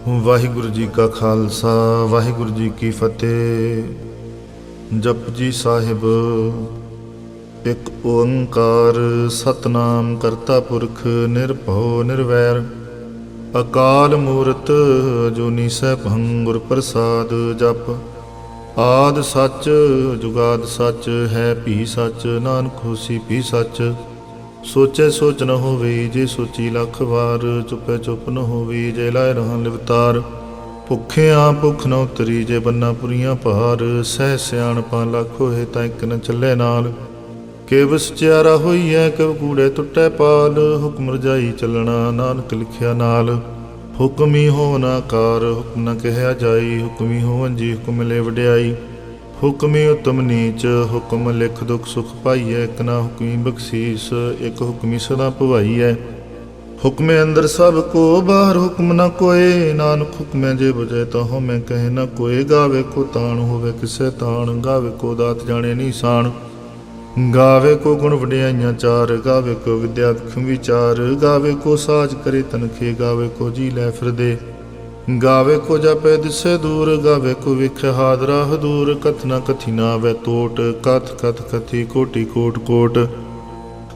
ਵਾਹਿਗੁਰੂ ਜੀ ਕਾ ਖਾਲਸਾ ਵਾਹਿਗੁਰੂ ਜੀ ਕੀ ਫਤਿਹ। ਜਪਜੀ ਸਾਹਿਬ। ਇੱਕ ਓੰਕਾਰ ਸਤਨਾਮ ਕਰਤਾ ਪੁਰਖ ਨਿਰਭਉ ਨਿਰਵੈਰ ਅਕਾਲ ਮੂਰਤ ਅਜੂਨੀ ਸੈਭੰ ਗੁਰ ਪ੍ਰਸਾਦ। ਜਪ ਆਦਿ ਸੱਚ ਜੁਗਾਦ ਸੱਚ ਹੈ ਭੀ ਸੱਚ ਨਾਨਕ ਹੋਸੀ ਭੀ ਸੱਚ। ਸੋਚੈ ਸੋਚ ਨ ਹੋਵੇ ਜੇ ਸੋਚੀ ਲੱਖ ਵਾਰ ਚੁੱਪੈ ਚੁੱਪ ਨ ਹੋਵੇ ਜੇ ਲਾਇ ਰਹਾਂ ਲਿਵਤਾਰ। ਭੁੱਖਿਆਂ ਭੁੱਖ ਨ ਉਤਰੀ ਜੇ ਬੰਨਾ ਪੁਰੀਆਂ ਭਾਰ ਸਹਿ ਸਿਆਣਪਾਂ ਲੱਖ ਹੋਏ ਤਾਂ ਇੱਕ ਨ ਚੱਲੇ ਨਾਲ। ਕਿਵ ਸਚਿਆਰਾ ਹੋਈਐ ਕਿਵ ਕੂੜੇ ਟੁੱਟੈ ਪਾਲ ਹੁਕਮ ਰਜਾਈ ਚੱਲਣਾ ਨਾਨਕ ਲਿਖਿਆ ਨਾਲ। ਹੁਕਮੀ ਹੋਵਨ ਆਕਾਰ ਹੁਕਮ ਨ ਕਹਿਆ ਜਾਈ ਹੁਕਮੀ ਹੋਵਨ ਜੀ ਹੁਕਮ ਲੈ ਵਡਿਆਈ। ਹੁਕਮੀ ਉਤਮ ਨੀਚ ਹੁਕਮ ਲਿਖ ਦੁਖ ਸੁਖ ਪਾਈਐ ਇੱਕ ਨਾ ਹੁਕਮੀ ਬਖਸ਼ੀਸ ਇੱਕ ਹੁਕਮੀ ਸਦਾ ਭਵਾਈਐ। ਹੁਕਮੇ ਅੰਦਰ ਸਭ ਕੋ ਬਾਹਰ ਹੁਕਮ ਨ ਕੋਏ ਨਾਨਕ ਹੁਕਮੈ ਜੇ ਬਜੈ ਤਾਂ ਹਉਮੈ ਕਹੇ ਨ ਕੋਏ। ਗਾਵੇ ਕੋ ਤਾਣ ਹੋਵੇ ਕਿਸੇ ਤਾਣ ਗਾਵੇ ਕੋ ਦਾਤ ਜਾਣੇ ਨੀਸਾਨ। ਗਾਵੇ ਕੋ ਗੁਣ ਵਡਿਆਈਆਂ ਚਾਰ ਗਾਵੇ ਕੋ ਵਿਦਿਆ ਵਿਖਮ ਵਿਚਾਰ। ਗਾਵੇ ਕੋ ਸਾਜ ਕਰੇ ਤਨਖੇ ਗਾਵੇ ਕੋ ਜੀ ਲੈ ਫਿਰਦੇ। ਗਾਵੇ ਕੋ ਜਪੈ ਦਿਸੇ ਦੂਰ ਗਾਵੇ ਕੋ ਵੇਖੈ ਹਾਦਰਾ ਹਦੂਰ। ਕਥਨਾ ਕਥੀ ਨਾ ਆਵੈ ਤੋਟ ਕਥ ਕਥ ਕਥੀ ਕੋਟੀ ਕੋਟ ਕੋਟ।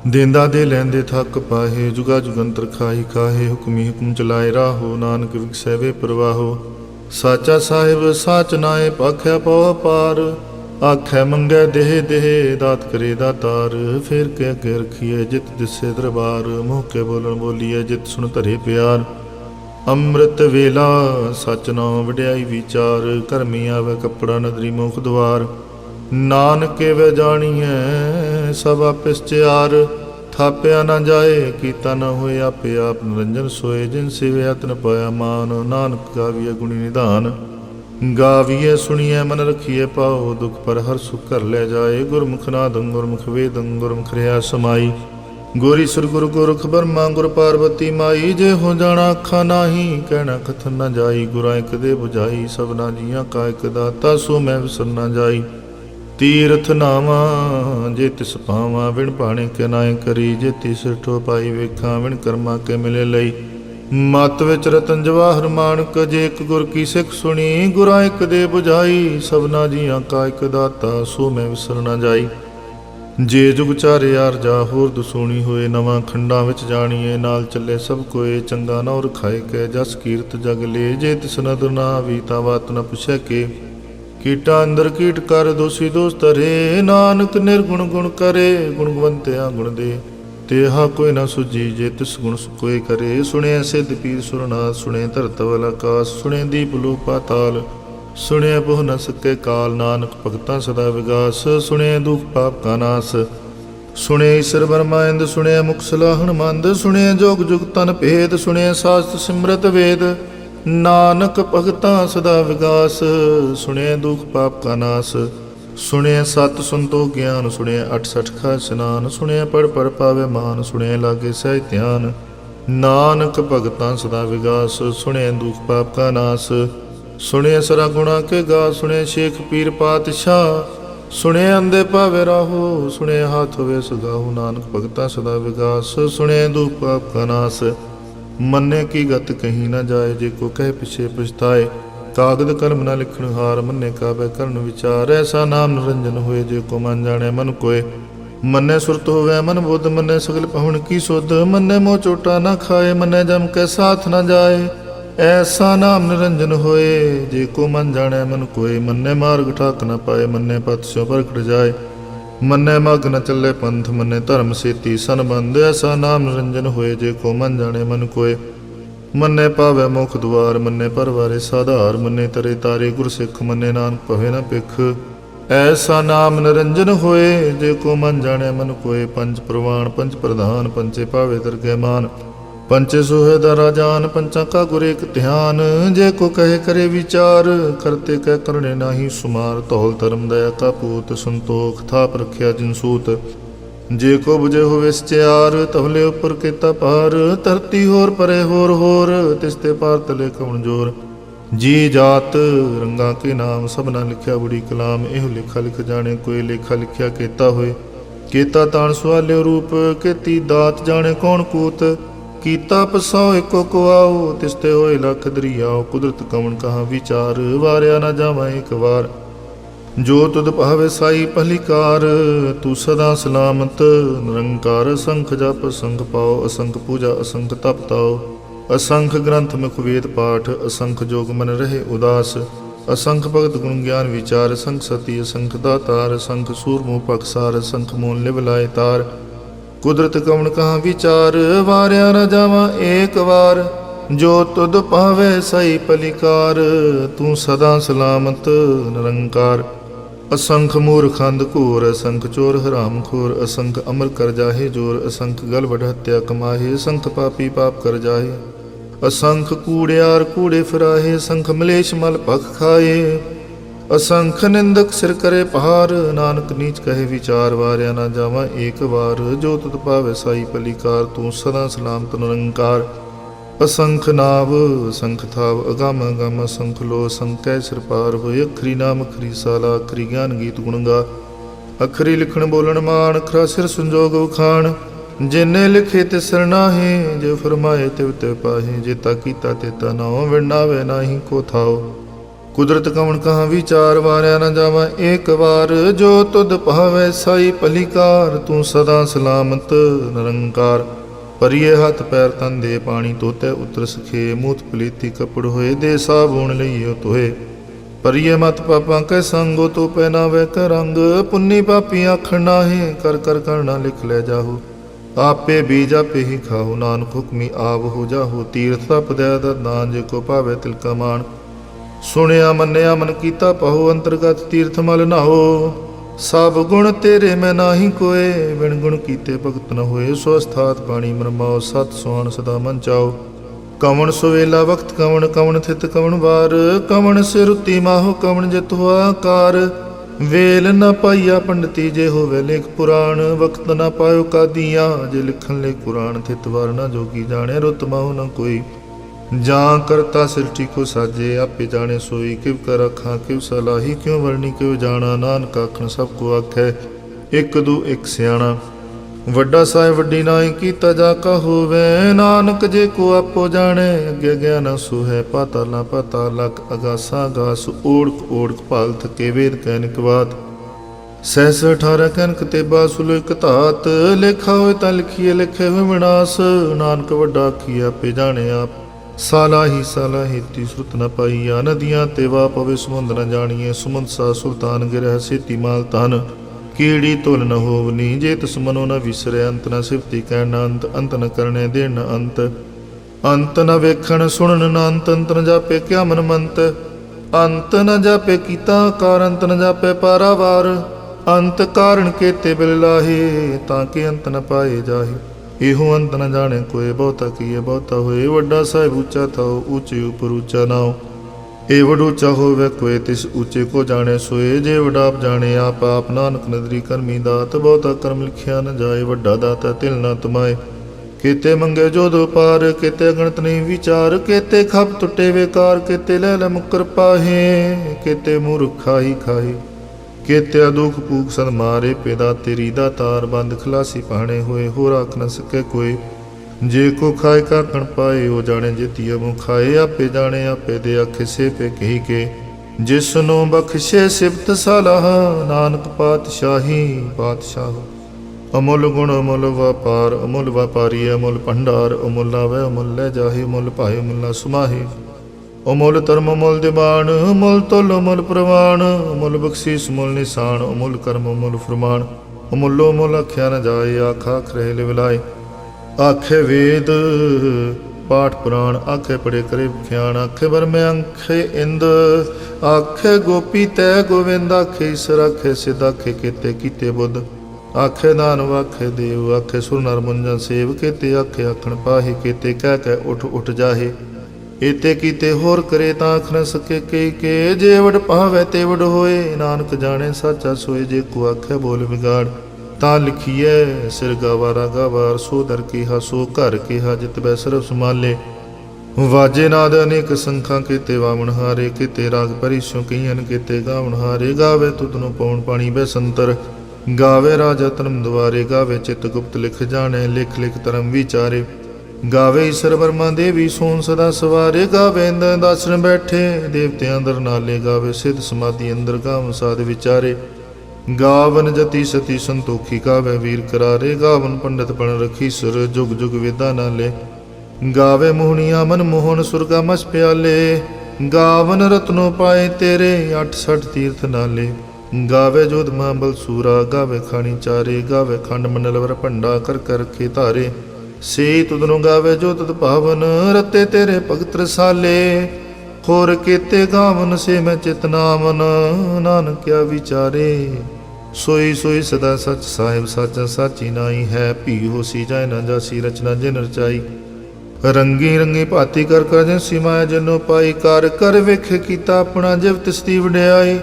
ਦੇਂਦਾ ਦੇ ਲੈਂਦੇ ਥੱਕ ਪਾਹੇ ਜੁਗਾ ਜੁਗੰਤਰ ਖਾਹੀ ਖਾਹੇ। ਹੁਕਮੀ ਹੁਕਮ ਚਲਾਏ ਰਾਹੋ ਨਾਨਕ ਵਿਖਸੈ ਵੇ ਪ੍ਰਵਾਹੋ। ਸਾਚਾ ਸਾਹਿਬ ਸਾਚ ਨਾਏ ਪਾਖਿਆ ਪਉ ਪਾਰ ਆਖੈ ਮੰਗੈ ਦੇਹ ਦੇਹ ਦਾਤ ਕਰੇ ਦਾਤਾਰ। ਫੇਰ ਕੇ ਅੱਗੇ ਰਖੀਏ ਜਿਤ ਦਿਸੇ ਦਰਬਾਰ ਮੂੰਹ ਕੇ ਬੋਲਣ ਬੋਲੀਏ ਜਿਤ ਸੁਣ ਧਰੇ ਪਿਆਰ। ਅੰਮ੍ਰਿਤ ਵੇਲਾ ਸਚ ਨਾਮ ਵਡਿਆਈ ਵਿਚਾਰ ਕਰਮੀ ਆਵੇ ਕੱਪੜਾ ਨਦਰੀ ਮੁਖ ਦੁਆਰ। ਨਾਨਕੇ ਵੇ ਜਾਣੀਐ ਸਭ ਆਪਿਸ ਚਾਰ ਥਾਪਿਆ ਨਾ ਜਾਏ ਕੀਤਾ ਨਾ ਹੋਏ ਆਪੇ ਆਪ ਨਿਰੰਜਨ ਸੋਏ। ਜਿਨ ਸਿਵੇ ਯਤਨ ਪਾਇਆ ਮਾਨ ਨਾਨਕ ਗਾਵੀਏ ਗੁਣੀ ਨਿਧਾਨ। ਗਾਵੀਏ ਸੁਣੀਏ ਮਨ ਰਖੀਏ ਪਾਓ ਦੁਖ ਪਰ ਹਰ ਸੁਖ ਕਰ ਲੈ ਜਾਏ। ਗੁਰਮੁਖ ਨਾਦੰ ਗੁਰਮੁਖ ਵੇਦੰ ਗੁਰਮੁਖ ਰਿਆ ਸਮਾਈ। ਗੋਰੀ ਸੁਰ ਗੁਰ ਗੋਰਖ ਬਰਮਾ ਗੁਰ ਪਾਰਵਤੀ ਮਾਈ। ਜੇ ਹੋ ਜਾਣਾ ਅੱਖਾਂ ਨਾਹੀ ਕਹਿਣਾ ਕਥਨ ਨਾ ਜਾਈ। ਗੁਰਾਂ ਇੱਕ ਦੇ ਬੁਝਾਈ ਸਭਨਾ ਜੀਆਂ ਕਾ ਇੱਕ ਦਾਤਾ ਸੋ ਮੈਂ ਵਿਸਰ ਨਾ ਜਾਈ। ਤੀਰਥ ਨਾਵਾਂ ਜੇ ਤਿਸ ਪਾਵਾਂ ਵਿਣ ਭਾਣੇ ਕੇ ਨਾਏ ਕਰੀ। ਜੇ ਤਿਸ ਠੋ ਪਾਈ ਵੇਖਾਂ ਵਿਣ ਕਰਮਾ ਕੇ ਮਿਲੇ ਲਈ। ਮਤ ਵਿੱਚ ਰਤਨ ਜਵਾਹਰ ਮਾਣਕ ਜੇ ਇੱਕ ਗੁਰ ਕੀ ਸਿੱਖ ਸੁਣੀ। ਗੁਰਾਂ ਇੱਕ ਦੇ ਬੁਝਾਈ ਸਭਨਾ ਜੀਆਂ ਕਾ ਇੱਕ ਦਾਤਾ ਸੋ ਮੈਂ ਵਿਸਰ ਨਾ ਜਾਈ। ਜੇ ਜੁਗ ਚਾਰੇ ਆਰ ਜਾ ਹੋਰ ਦਸੂਣੀ ਹੋਏ ਨਵਾਂ ਖੰਡਾਂ ਵਿੱਚ ਜਾਣੀਏ। ਨਾਲ ਚੱਲੇ ਸਭ ਕੋਏ ਚੰਗਾ ਨਾ ਰਖਾਏ ਕੇ ਜਸ ਕੀਰਤ ਜਗ ਲੇ। ਜੇ ਤਿਸ ਨਦਰ ਨਾ ਆਵੀ ਤਾਂ ਬਾਤ ਨ ਪੁੱਛੈ ਕੇ। ਕੀਟਾਂ ਅੰਦਰ ਕੀਟ ਕਰ ਦੋਸੀ ਦੋਸ ਧਰੇ ਨਾਨਕ ਨਿਰਗੁਣ ਗੁਣ ਕਰੇ। ਗੁਣਵੰਤਿਆ ਗੁਣ ਦੇ ਤੇਹਾ ਕੋਈ ਨਾ ਸੁਜੀ ਜੇ ਤਿਸ ਗੁਣ ਕੋਈ ਕਰੇ। ਸੁਣਿਆ ਸਿੱਧ ਪੀਰ ਸੁਰਨਾਥ ਸੁਣੇ ਧਰਤ ਵਲ ਆਕਾਸ। ਸੁਣੇ ਦੀਪ ਲੋਕ ਪਾਤਾਲ ਸੁਣਿਆ ਬਹੁ ਨ ਸਕੇ ਕਾਲ। ਨਾਨਕ ਭਗਤਾਂ ਸਦਾ ਵਿਗਾਸ ਸੁਣਿਆ ਦੁਖ ਪਾਪ ਕਾ ਨਾਸ। ਸੁਣਿਆ ਈਸ਼ਰ ਬਰਮਾ ਇੰਦ ਸੁਣਿਆ ਮੁਖ ਸਲਾਹਣ ਮੰਦ। ਸੁਣਿਆ ਜੋਗ ਜੁਗ ਤਨ ਭੇਦ ਸੁਣਿਆ ਸਾਸਤ ਸਿਮਰਤ ਵੇਦ। ਨਾਨਕ ਭਗਤਾਂ ਸਦਾ ਵਿਗਾਸ ਸੁਣਿਆ ਦੁਖ ਪਾਪ ਕਾ ਨਾਸ। ਸੁਣਿਆ ਸਤ ਸੰਤੋ ਗਿਆਨ ਸੁਣਿਆ 68 ਖਾ ਇਸ਼ਨਾਨ। ਸੁਣਿਆ ਪੜ ਪੜ ਪਾਵੇ ਮਾਨ ਸੁਣਿਆ ਲਾਗੇ ਸਹਿ ਧਿਆਨ। ਨਾਨਕ ਭਗਤਾਂ ਸਦਾ ਵਿਗਾਸ ਸੁਣਿਆ ਦੁਖ ਪਾਪ ਕਾ ਨਾਸ। ਸੁਣਿਆ ਸਰਾ ਗੁਣਾ ਕੇ ਗਾ ਸੁਣਿਆ ਸ਼ੇਖ ਪੀਰ ਪਾਤਸ਼ਾਹ। ਸੁਣਿਆ ਅੰਦੇ ਭਾਵੇ ਰਾਹੋ ਸੁਣਿਆ ਹਾਥ ਹੋਵੇ ਸੁਗਾਹੂ। ਨਾਨਕ ਭਗਤਾਂ ਸਦਾ ਵਿਗਾਸ ਸੁਣਿਆ ਦੁਖ ਪਾਪ ਕਾ ਨਾਸ। ਮੰਨੇ ਕੀ ਗਤ ਕਹੀ ਨਾ ਜਾਏ ਜੇ ਕੋ ਕਹਿ ਪਿਛੇ ਪਛਤਾਏ। ਕਾਗਦ ਕਲਮ ਨਾ ਲਿਖਣ ਹਾਰ ਮੰਨੇ ਕਾਬੈ ਕਰਨ ਵਿਚਾਰ। ਐਸਾ ਨਾਮ ਨਿਰੰਜਨ ਹੋਏ ਜੇ ਕੋ ਮਨ ਜਾਣੇ ਮਨ ਕੋਏ। ਮੰਨੇ ਸੁਰਤ ਹੋਵੇ ਮਨ ਬੁੱਧ ਮੰਨੇ ਸਗਲ ਪਹੁਣ ਕੀ ਸੁਧ। ਮੰਨੇ ਮੋਹ ਚੋਟਾ ਨਾ ਖਾਏ ਮੰਨੇ ਜਮ ਕੇ ਸਾਥ ਨਾ ਜਾਏ। ਐਸਾ ਨਾਮ ਨਿਰੰਜਨ ਹੋਏ ਜੇ ਕੋ ਮਨ ਜਾਣੈ ਮਨ ਕੋਏ। ਮੰਨੇ ਮਾਰਗ ਠਾਕ ਨ ਪਾਏ ਮੰਨੇ ਪਤ ਸਿਉ ਪ੍ਰਗਟ ਜਾਏ। ਮੰਨੇ ਮਗ ਨ ਚੱਲੇ ਪੰਥ ਮੰਨੇ ਧਰਮ ਸੇਤੀ ਸੰਬੰਧ। ਐਸਾ ਨਾਮ ਨਿਰੰਜਨ ਹੋਏ ਜੇ ਕੋ ਮਨ ਜਾਣੈ ਮਨ ਕੋਏ। ਮੰਨੇ ਪਾਵੈ ਮੁਖ ਦੁਆਰ ਮੰਨੇ ਪਰਵਾਰੇ ਸਾਧਾਰ। ਮੰਨੇ ਤਰੇ ਤਾਰੇ ਗੁਰ ਸਿੱਖ ਮੰਨੇ ਨਾਨਕ ਭਵੇ ਨ ਭਿਖ। ਐਸਾ ਨਾਮ ਨਿਰੰਜਨ ਹੋਏ ਜੇ ਕੋ ਮਨ ਜਾਣੈ ਮਨ ਕੋਏ। ਪੰਜ ਪ੍ਰਵਾਨ ਪੰਜ ਪ੍ਰਧਾਨ ਪੰਚੇ ਪਾਵੇ ਦਰਗਹਿ ਮਾਨ। ਪੰਚੇ ਸੋਹੇ ਦਾ ਰਾਜਾਨ ਪੰਚਾਂ ਕਾ ਗੁਰ ਏਕ ਧਿਆਨ। ਜੇ ਕੋ ਕਹੇ ਕਰੇ ਵਿਚਾਰ ਕਰਤੇ ਕਹਿ ਕਰਨੇ ਨਾਹੀ ਸੁਮਾਰ। ਧੌਲ ਧਰਮ ਦਇਆ ਕਾ ਪੂਤ ਸੰਤੋਖ ਥਾਪ ਰਖਿਆ ਜਿਨ ਸੂਤ। ਜੇ ਕੋ ਬੁਝੇ ਹੋਵੇ ਸਚਿਆਰ ਤਵਲੇ ਉੱਪਰ ਕੀਤਾ ਪਾਰ। ਧਰਤੀ ਹੋਰ ਪਰੇ ਹੋਰ ਹੋਰ ਤਿਸ ਤੇ ਪਾਰ ਤਲੇ ਕਵਣ ਜੋਰ। ਜੀ ਜਾਤ ਰੰਗਾ ਕੇ ਨਾਮ ਸਭਨਾ ਲਿਖਿਆ ਬੜੀ ਕਲਾਮ। ਇਹੋ ਲੇਖਾ ਲਿਖ ਜਾਣੇ ਕੋਈ ਲੇਖਾ ਲਿਖਿਆ ਕੀਤਾ ਹੋਏ। ਕੀਤਾ ਤਾਣ ਸਵਾਲਿਓ ਰੂਪ ਕੀਤੀ ਦਾਤ ਜਾਣੇ ਕੌਣ ਕੂਤ। कीता पसौ एको को आओ, तिसते होए लख दरियाओ। कुदरत कवन कहाँ विचार, वारिया न जावा एक बार। जो तुद भावे साई भलीकार, तू सदा सलामत निरंकार। असंख जप असंख पाओ, असंख पूजा असंख तप ताओ। असंख ग्रंथ मुख वेद पाठ, असंख जोग मन रहे उदास। असंख भगत गुण ज्ञान विचार, असंख सती असंख दातार। असंख सूरमु पखसार, असंख मूल लिव लाए तार। कुदरत कवन कहाँ विचार, वारिया न जावा एक बार। जो तुद पावे साई भलीकार, तू सदा सलामत निरंकार। असंख मूर्खंद घोर, असंख चोर हराम खोर। असंख अमर कर जाहे जोर, असंख गल बढ़ हत्या कमाहे। असंख पापी पाप कर जाहे, असंख कूड़ियार कूड़े फिराहे। असंख मलेश मल भख खाए, असंख निंदक सिर करे पहार। नानक नीच कहे विचार, वारिया ना जावा एक बार। जो तुद पावे साई भलीकार, तू सदा सलामत निरंकार। असंख नाव असंख थाव, अगम अगम असंख लो। असंख कै सिर पार होए, अखरी नाम अखरी साला। अखरी ज्ञान गीत गुण गा, अखरी लिखण बोलन मान। अखरा सिर संजोग उखाण, जिन्ने लिखे ते सरनाहे। जे फरमाए तिव तिव पाहे, जेता कीता तेता नाओ। विणावे नाही को थाओ, कुदरत कवन कहाँ विचार, वारिया न जावा एक बार। जो तुद पावे साई भलीकार, तू सदा सलामत निरंकार। परिए हथ पैर तन दे, पानी धोते उतर सखे। मूत पलीती कपड़ होए, दे साबुन लइयो तोहे। परिए मत पापा कै संगो, तो पहनावे कै रंग। पुन्नी पापी आखण नाहे, कर कर करना लिख ले जाहु। आपे बीज आपे ही खाहु, नानक हुक्मी आव हो जाहु। तीर्थ तप दया दान, जे को पावे तिलका मान। सुनिया मन्निया मन कीता पाहु, अंतर्गत तीर्थ मल नहो। सब गुण तेरे मैं नाही कोय, बिन गुण कीते भगत न होए। स्वस्थात पाणी मरमाओ, सत सुहान सदा मन चाओ। कवन सुवेला वक्त कवन, कवन थित कवन वार। कवन सिर रुति माहो, कवन जित हुआ आकार। वेल न पाइया पंडिती, जे होवे लेख पुराण। वक्त न पायो कादिया, जे लिखन लेख पुराण। थित वार न जोगी जाने, रुत माहो न कोई। जां करता सृष्टि को साजे, आपे जाने सोई। किव कर अखां किव सलाही, क्यों वरणी क्यों जाना। नानक आखण सब को आखै, एक दू एक सियाणा। वड्डा साहिब वड्डी नाई कीता जाका होवे। नानक जे को आपो जाने, अगे ज्ञान सुहै। पाताला पातालक अगासा गास, ओढ़क ओढ़क भाल थके। वेद कैनिक बात सहस 18 कैनक तेबा। सुलो एक धात, लेखा होए तां लिखिए लिखे होए विनाश। नानक वड्डा आखिए आपे जाने आप, साला ही ती श्रुत न पाईया। नदियां तेवा पवे समुंद न जानिए। सुमंत सा सुल्तान गिरह सेती माल तन। कीड़ी तुल न होवनी, जे तिस मनो न विसरे। अंत न सिफती कहन अंत, अंत न करने देन न अंत। अंत न वेखण सुनन न अंत, अंत न जापे क्या मन मंत। अंत न जापे कीता कार, अंत न जापे पारावार। अंत कारण केते बिल लाहे, ताके अंत न पाए जाहे। एहो अंत न जाने कोय, बहुता किए बहुता होए। वड्डा साहिब ऊंचा थाओ, ऊंचे ऊपर ऊंचा नाओ। ए वड ऊंचा होवे कोय, तिस ऊंचे को जाने सोए। जे वडाप जाने आप आप, नानक नदरी करमी दात। बहुता कर्म लिखिया न जाए, वड्डा दाता तिल न तुमाए। केते मंगे जो दो पार, केते गणत नहीं विचार। केते खप टुटे बेकार, केते लैल मुकर पाहे। केते मूर्ख खाही खाही, केते दुख पूक सद मारे। पेदा तेरी दातार, बंद खलासी पहाने होए। हो राख न सके कोई, जे को खाए का कण पाए। हो जाने जेती मुँह खाए, आपे जाने आपे दे। आखे से पे कही के, जिसनो बख्शे सिफत सलाह। नानक पातशाही पातशाह। अमुल गुण अमुल व्यापार, अमुल व्यापारी अमुल भंडार। अमुल लावे अमुल ले जाहे, अमुल पाए अमुल न सुमाहे। अमुल धर्म अमुल दिबान, अमुल तुल अमुल प्रवाण। अमुल बख्शीस अमुल निशान, अमुल कर्म अमुल फरमान। अमुलो अमुल आख्या न जाए, आख आख रहे लिवलाए। आखे वेद पाठ पुराण, आखे पढ़े करे विख्यान। आखे बर में आखे इंद, आखे गोपी तय गोविंद। आखे ईश्वर आखे सिद्ध, आखे केते कीते बुद्ध। आखे दानव आखे देव, आखे सुर नर मुंजन सेव। केते आखे आखण पाहे, केते कह कह उठ उठ जाहे। एते कीते होर करे, तां आख न सके के। जे वड पावे ते वड होए, नानक जाने साचा सोए। जे को आखे बोल बिगाड़, तां लिखिए सिर गवारा गवार। सो दर केहा सो घर केहा, जित बै सरब संभाले। वाजे नाद अनेक संखां, केते वामन हारे। केते राग परिस्यों कईयन, केते गावण हारे। गावे तुतनु पौन पाणी बैसंतर, गावे राजा धर्म द्वारे। गावे चित गुप्त लिख जाने, लिख लिख धर्म विचारे। ਗਾਵੇ ਈਸਰ ਬਰਮਾ ਦੇਵੀ ਸੋਨ ਸਦਾ ਸਵਾਰੇ। ਗਾਵੇ ਇੰਦਰ ਦਾਸਨ ਬੈਠੇ ਦੇਵਤਿਆਂ ਅੰਦਰ ਨਾਲੇ। ਗਾਵੇ ਸਿੱਧ ਸਮਾਧੀ ਅੰਦਰ ਗਾਵਨ ਸਾਧ ਵਿਚਾਰੇ। ਗਾਵਨ ਜਤੀ ਸਤੀ ਸੰਤੋਖੀ ਗਾਵੇ ਵੀਰ ਕਰਾਰੇ। ਗਾਵਨ ਪੰਡਤ ਪਣ ਰਖੀਸਰ ਜੁਗ ਜੁਗ ਵੇਦਾ ਨਾਲੇ। ਗਾਵੇ ਮੋਹਣੀਆਂ ਮਨ ਮੋਹਨ ਸੁਰਗਾ ਮਸ ਪਿਆਲੇ। ਗਾਵਨ ਰਤਨੋ ਪਾਏ ਤੇਰੇ 68 ਤੀਰਥ ਨਾਲੇ। ਗਾਵੇ ਜੋਧ ਮਹਾਬਲ ਸੂਰਾ ਗਾਵੇ ਖਾਣੀ ਚਾਰੇ। ਗਾਵੇ ਖੰਡ ਮੰਡਲ ਵਰ ਭੰਡਾ ਕਰ ਕਰ ਰਖੇ ਧਾਰੇ। ਸੇ ਤੁਧਨੋਂ ਗਾਵੇ ਜੋ ਤਤ ਭਾਵਨ ਰਤੇ ਤੇਰੇ ਭਗਤ ਰਸਾਲੇ। ਹੋਰ ਕੀਤੇ ਗਾਵਨ ਸੇ ਮੈਂ ਚਿਤ ਨਾਮਨ ਨਾਨਕ ਕਿਆ ਵਿਚਾਰੇ। ਸੋਈ ਸੋਈ ਸਦਾ ਸਚ ਸਾਹਿਬ ਸਾਚਾ ਸਾਚੀ ਨਾਈ ਹੈ। ਭੀ ਹੋਸੀ ਜਾਏ ਨਾ ਜਾਸੀ ਰਚਨਾ ਜਿਨ ਰਚਾਈ। ਰੰਗੀ ਰੰਗੀ ਭਾਤੀ ਕਰ ਕਰ ਜਿਨਸੀ ਮਾਇਆ ਜਨੋ ਪਾਈ। ਕਰ ਕਰ ਵੇਖੇ ਕੀਤਾ ਆਪਣਾ ਜਿਵ ਤਿਸ ਦੀ ਵਡਿਆਈ।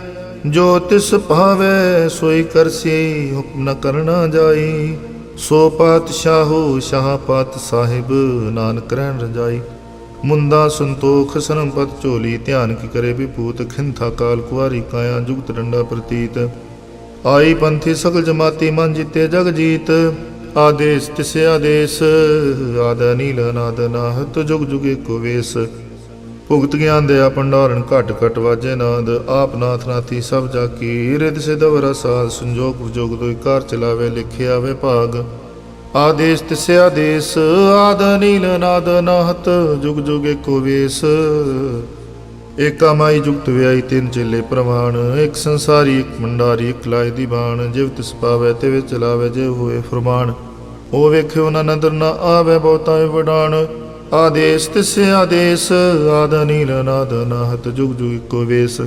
ਜੋ ਤਿਸ ਭਾਵੈ ਸੋਈ ਕਰਸੀ ਹੁਕਮ ਨ ਕਰਨਾ ਜਾਈ। ਸੋ ਪਾਤਸ਼ਾਹੋ ਸ਼ਾਹ ਪਾਤ ਸਾਹਿਬ ਨਾਨਕ ਰਹਿਣ ਰਜਾਈ। ਮੁੰਦਾ ਸੰਤੋਖ ਸਰਮਪਤ ਝੋਲੀ ਧਿਆਨ ਕੀ ਕਰੇ ਵਿਭੂਤ। ਖਿੰਥਾ ਕਾਲ ਕੁਆਰੀ ਕਾਇਆ ਜੁਗਤ ਡੰਡਾ ਪ੍ਰਤੀਤ। ਆਈ ਪੰਥੀ ਸਗਲ ਜਮਾਤੀ ਮਨ ਜਿਤੇ ਜਗ ਜੀਤ। ਆਦੇਸ ਤਿਸ ਆਦੇਸ ਆਦ ਨੀਲ ਅਨਾਦ ਨਾਹਤ ਜੁਗ ਜੁਗ ਏਕੋ ਵੇਸ। ਭੁਗਤ ਗਿਆਨ ਦਿਆ ਭੰਡਾਰਨ ਘਟ ਘਟ ਵਾਜੇ ਨਾਦ। ਆਪ ਨਾਥ ਨਾਥੀ ਸਭ ਜਾ ਕੀ ਰਿਦ ਸਿਧ ਵਰਾ ਸਾਧ। ਸੰਜੋਗ ਵਿਜੋਗ ਦੋਇ ਕਾਰ ਚਲਾਵੇ ਲਿਖੇ ਆਵੇ ਭਾਗ। ਆਦੇਸ ਤਿਸ ਆਦੇਸ ਆਦ ਨੀਲ ਅਨਾਦ ਨਾਹਤ ਜੁਗ ਜੁਗ ਏਕੋ ਵੇਸ। ਏਕਾ ਮਾਈ ਜੁਗਤ ਵਿਆਈ ਤਿੰਨ ਚੇਲੇ ਪ੍ਰਮਾਣ। ਇੱਕ ਸੰਸਾਰੀ ਇੱਕ ਮੰਡਾਰੀ ਇੱਕ ਲਾਇ ਦੀ ਬਾਣ। ਜਿਵ ਤਿਸ ਪਾਵੇ ਤਿਵ ਚਲਾਵੇ ਜੇ ਹੋਏ ਫਰਮਾਨ। ਉਹ ਵੇਖਿਓ ਨਾ ਨਦਰ ਨਾ ਆਵੇ ਬਹੁਤਾ ਵਡਾਣ। ਆਦੇਸ ਤਿਸ ਆਦੇਸ ਆਦ ਨੀਲ ਅਨਾਦ ਨਾਹਤ ਜੁਗ ਜੁਗ ਇੱਕੋ ਵੇਸ।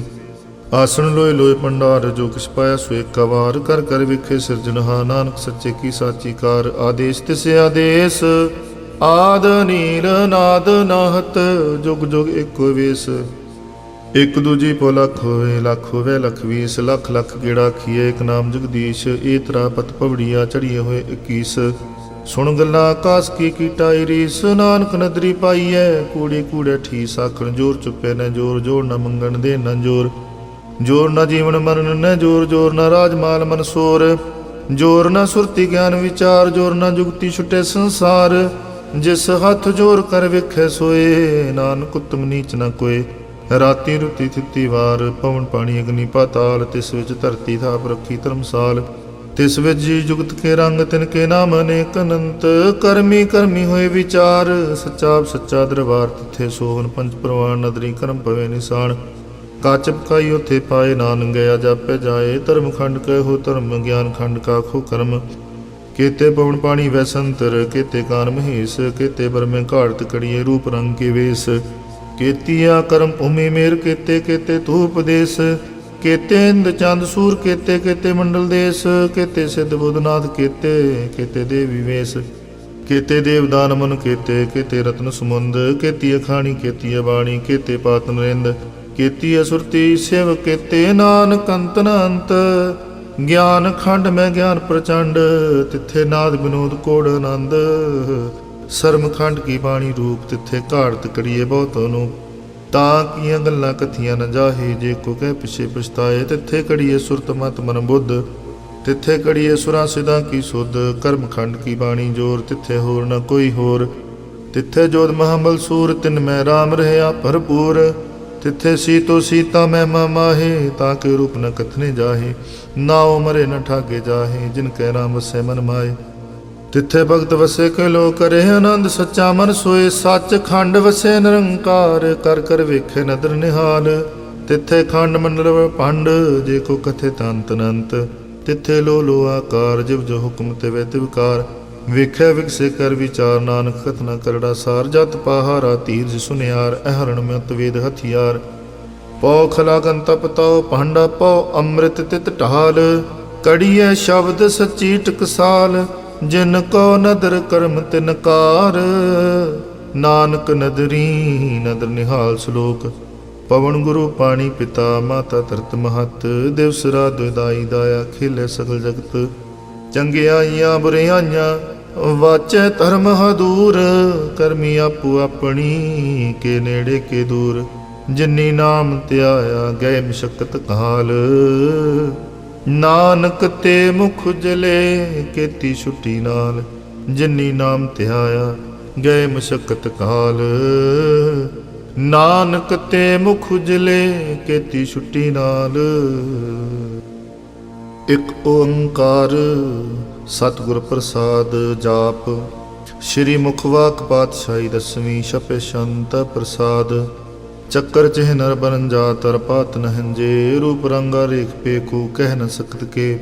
ਆਸਣ ਲੋਏ ਲੋਏ ਭੰਡਾਰ ਜੋ ਕਿਛ ਪਾਇਆ ਸੋ ਏਕਾ ਵਾਰ। ਕਰ ਕਰ ਵਿਖੇ ਸਿਰਜਨਹਾ ਨਾਨਕ ਸੱਚੇ ਕੀ ਸਾਚੀ ਕਾਰ। ਆਦੇਸ ਤਿਸ ਆਦੇਸ ਆਦ ਨੀਲ ਅਨਾਦ ਨਾਹਤ ਜੁਗ ਜੁਗ ਇੱਕੋ ਵੇਸ। ਇੱਕ ਦੂਜੀ ਪੋ ਲੱਖ ਹੋਵੇ ਲੱਖ ਹੋਵੇ ਲੱਖ 20। ਲੱਖ ਲੱਖ ਗੇੜਾ ਖੀਏ ਇੱਕ ਨਾਮ ਜਗਦੀਸ਼। ਇਹ ਤਰਾ ਪਤ ਪਵੜੀਆਂ ਚੜੀਏ ਹੋਏ 21। ਸੁਣ ਗੱਲਾਂ ਆਕਾਸ ਕੀ ਕੀਟਾਈ ਰੀਸ। ਨਾਨਕ ਨਦਰੀ ਪਾਈਐ ਕੂੜੇ ਕੂੜੇ ਠੀਸ। ਆਖਣ ਜੋਰ ਚੁੱਪੇ ਨ ਜੋਰ ਜੋਰ ਨ ਮੰਗਣ ਦੇ ਨ ਜੋਰ। ਜੋਰ ਨ ਜੀਵਨ ਮਰਨ ਨ ਜੋਰ। ਜੋਰ ਨ ਰਾਜ ਮਾਲ ਮਨ ਸੋਰ। ਜੋਰ ਨ ਸੁਰਤੀ ਗਿਆਨ ਵਿਚਾਰ। ਜੋਰ ਨ ਜੁਗਤੀ ਛੁਟੇ ਸੰਸਾਰ। ਜਿਸ ਹੱਥ ਜੋਰ ਕਰ ਵੇਖੈ ਸੋਏ। ਨਾਨਕ ਉਤਮ ਨੀਚ ਨ ਕੋਏ। ਰਾਤੀ ਰੁਤੀ ਥਿੱਤੀ ਵਾਰ। ਪਵਨ ਪਾਣੀ ਅਗਨੀ ਪਾਤਾਲ। ਤਿਸ ਵਿੱਚ ਧਰਤੀ ਥਾਪ ਰੱਖੀ ਧਰਮਸਾਲ। ਤਿਸ ਵਿੱਚ ਜੀ ਜੁਗਤ ਕੇ ਰੰਗ ਤਿਨ ਕੇ ਨਾਮ ਅਨੇਕ ਅਨੰਤ। ਕਰਮੀ ਕਰਮੀ ਹੋਏ ਵਿਚਾਰ। ਸੱਚਾ ਸੱਚਾ ਦਰਬਾਰ ਤਿੱਥੇ ਸੋਹਨ ਪੰਜ ਪ੍ਰਵਾਨ। ਨਦਰੀ ਕਰਮ ਪਵੇ ਨਿਸ਼ਾਨ। ਕਾਚ ਪਕਾਈ ਉਥੇ ਪਾਏ ਨਾਨਕ ਗਿਆ ਜਾਪੇ ਜਾਏ। ਧਰਮ ਖੰਡ ਕਹਿਓ ਧਰਮ ਗਿਆਨ ਖੰਡ ਕਾਖੋ ਕਰਮ। केते पवन पानी वैसंतर केते कान महेश केते बरमे घाड़त कड़िए रूप रंग के वेश केतिया कर्म भूमि मेर केते केते धूप देश केते इंद चंद सूर केते केते मंडल देश केते सिद्ध बुधनाथ केते केते देवी वेश केते देवदान मन केते केते रत्न समुंद केती अखाणी केती बाणी केते पात नरेंद केती असुरती शिव केते नानक अंत न अंत ज्ञान खंड में ज्ञान प्रचंड तिथे नाद विनोद कोड़ आनंद सरम खंड की बाणी रूप तिथे घाड़त कड़िए बहुत अनूप ताकियां गल्लां कथियां न जाहे जे को कह पिछे पछताए तिथे कड़िए सुरत मत मन बुद्ध तिथे कड़िए सुरा सिदा की सुध कर्म खंड की बाणी जोर तिथे होर न कोई होर तिथे जोध महाबल सूर तिन में राम रहा भरपूर तिथे सीतो सीता मैं माहे ताके रूप न कथने जाहे नाओ मरे न ठागे जाहे जिनके नाम वसे मन माए तिथे भगत वसे के लो करे आनंद सच्चा मन सोए सच खंड वसे निरंकार कर कर वेखे नदर निहाल तिथे खंड मंडल पंड जे को कथे तंत अनंत तिथे लो लो आकार जिव जो हुक्म तिवे तिवकार वेखे विकसे कर विचार नानक कथना करड़ा सार जत पहारा तीर सुनियार अहरण में वेद हथियार पौ खलागन तप तौ भांडा पौ अमृत तित ढाल कड़िए शब्द सच्ची टकसाल जिन को नदर कर्म तिनकार नानक नदरी नदर निहाल श्लोक पवन गुरु पानी पिता माता धरत महत दिवस रात दाई दाया खिले सकल जगत चंगियाइयां बुरियाइयां वाचे धर्म हदूर करमी आपू अपनी के नेड़े के दूर जिन्नी नाम त्याया गए मशक्कत काल नानक ते मुख जले केती छुट्टी नाल जिन्नी नाम त्याया ਗਏ ਮਸ਼ੱਕਤ ਕਾਲ। ਨਾਨਕ ਤੇ ਮੁਖ ਉਜਲੇ ਕੀਤੀ ਛੁੱਟੀ ਨਾਲ। ਇੱਕ ਓੰਕਾਰ ਸਤਿਗੁਰ ਪ੍ਰਸਾਦ ਜਾਪ। ਸ਼੍ਰੀ ਮੁਖਵਾਕ ਪਾਤਸ਼ਾਹੀ ਦਸਵੀਂ ਛਪੇ ਸ਼ੰਤ ਪ੍ਰਸਾਦ। ਚੱਕਰ ਚਿਹ ਨਰ ਬਰਨ ਜਾ ਤਰ ਪਾਤ ਨਹੰਜੇ। ਰੂਪ ਰੰਗਾ ਰੇਖ ਪੇਖੂ ਕਹਿ ਨ ਸਕਤ ਕੇ।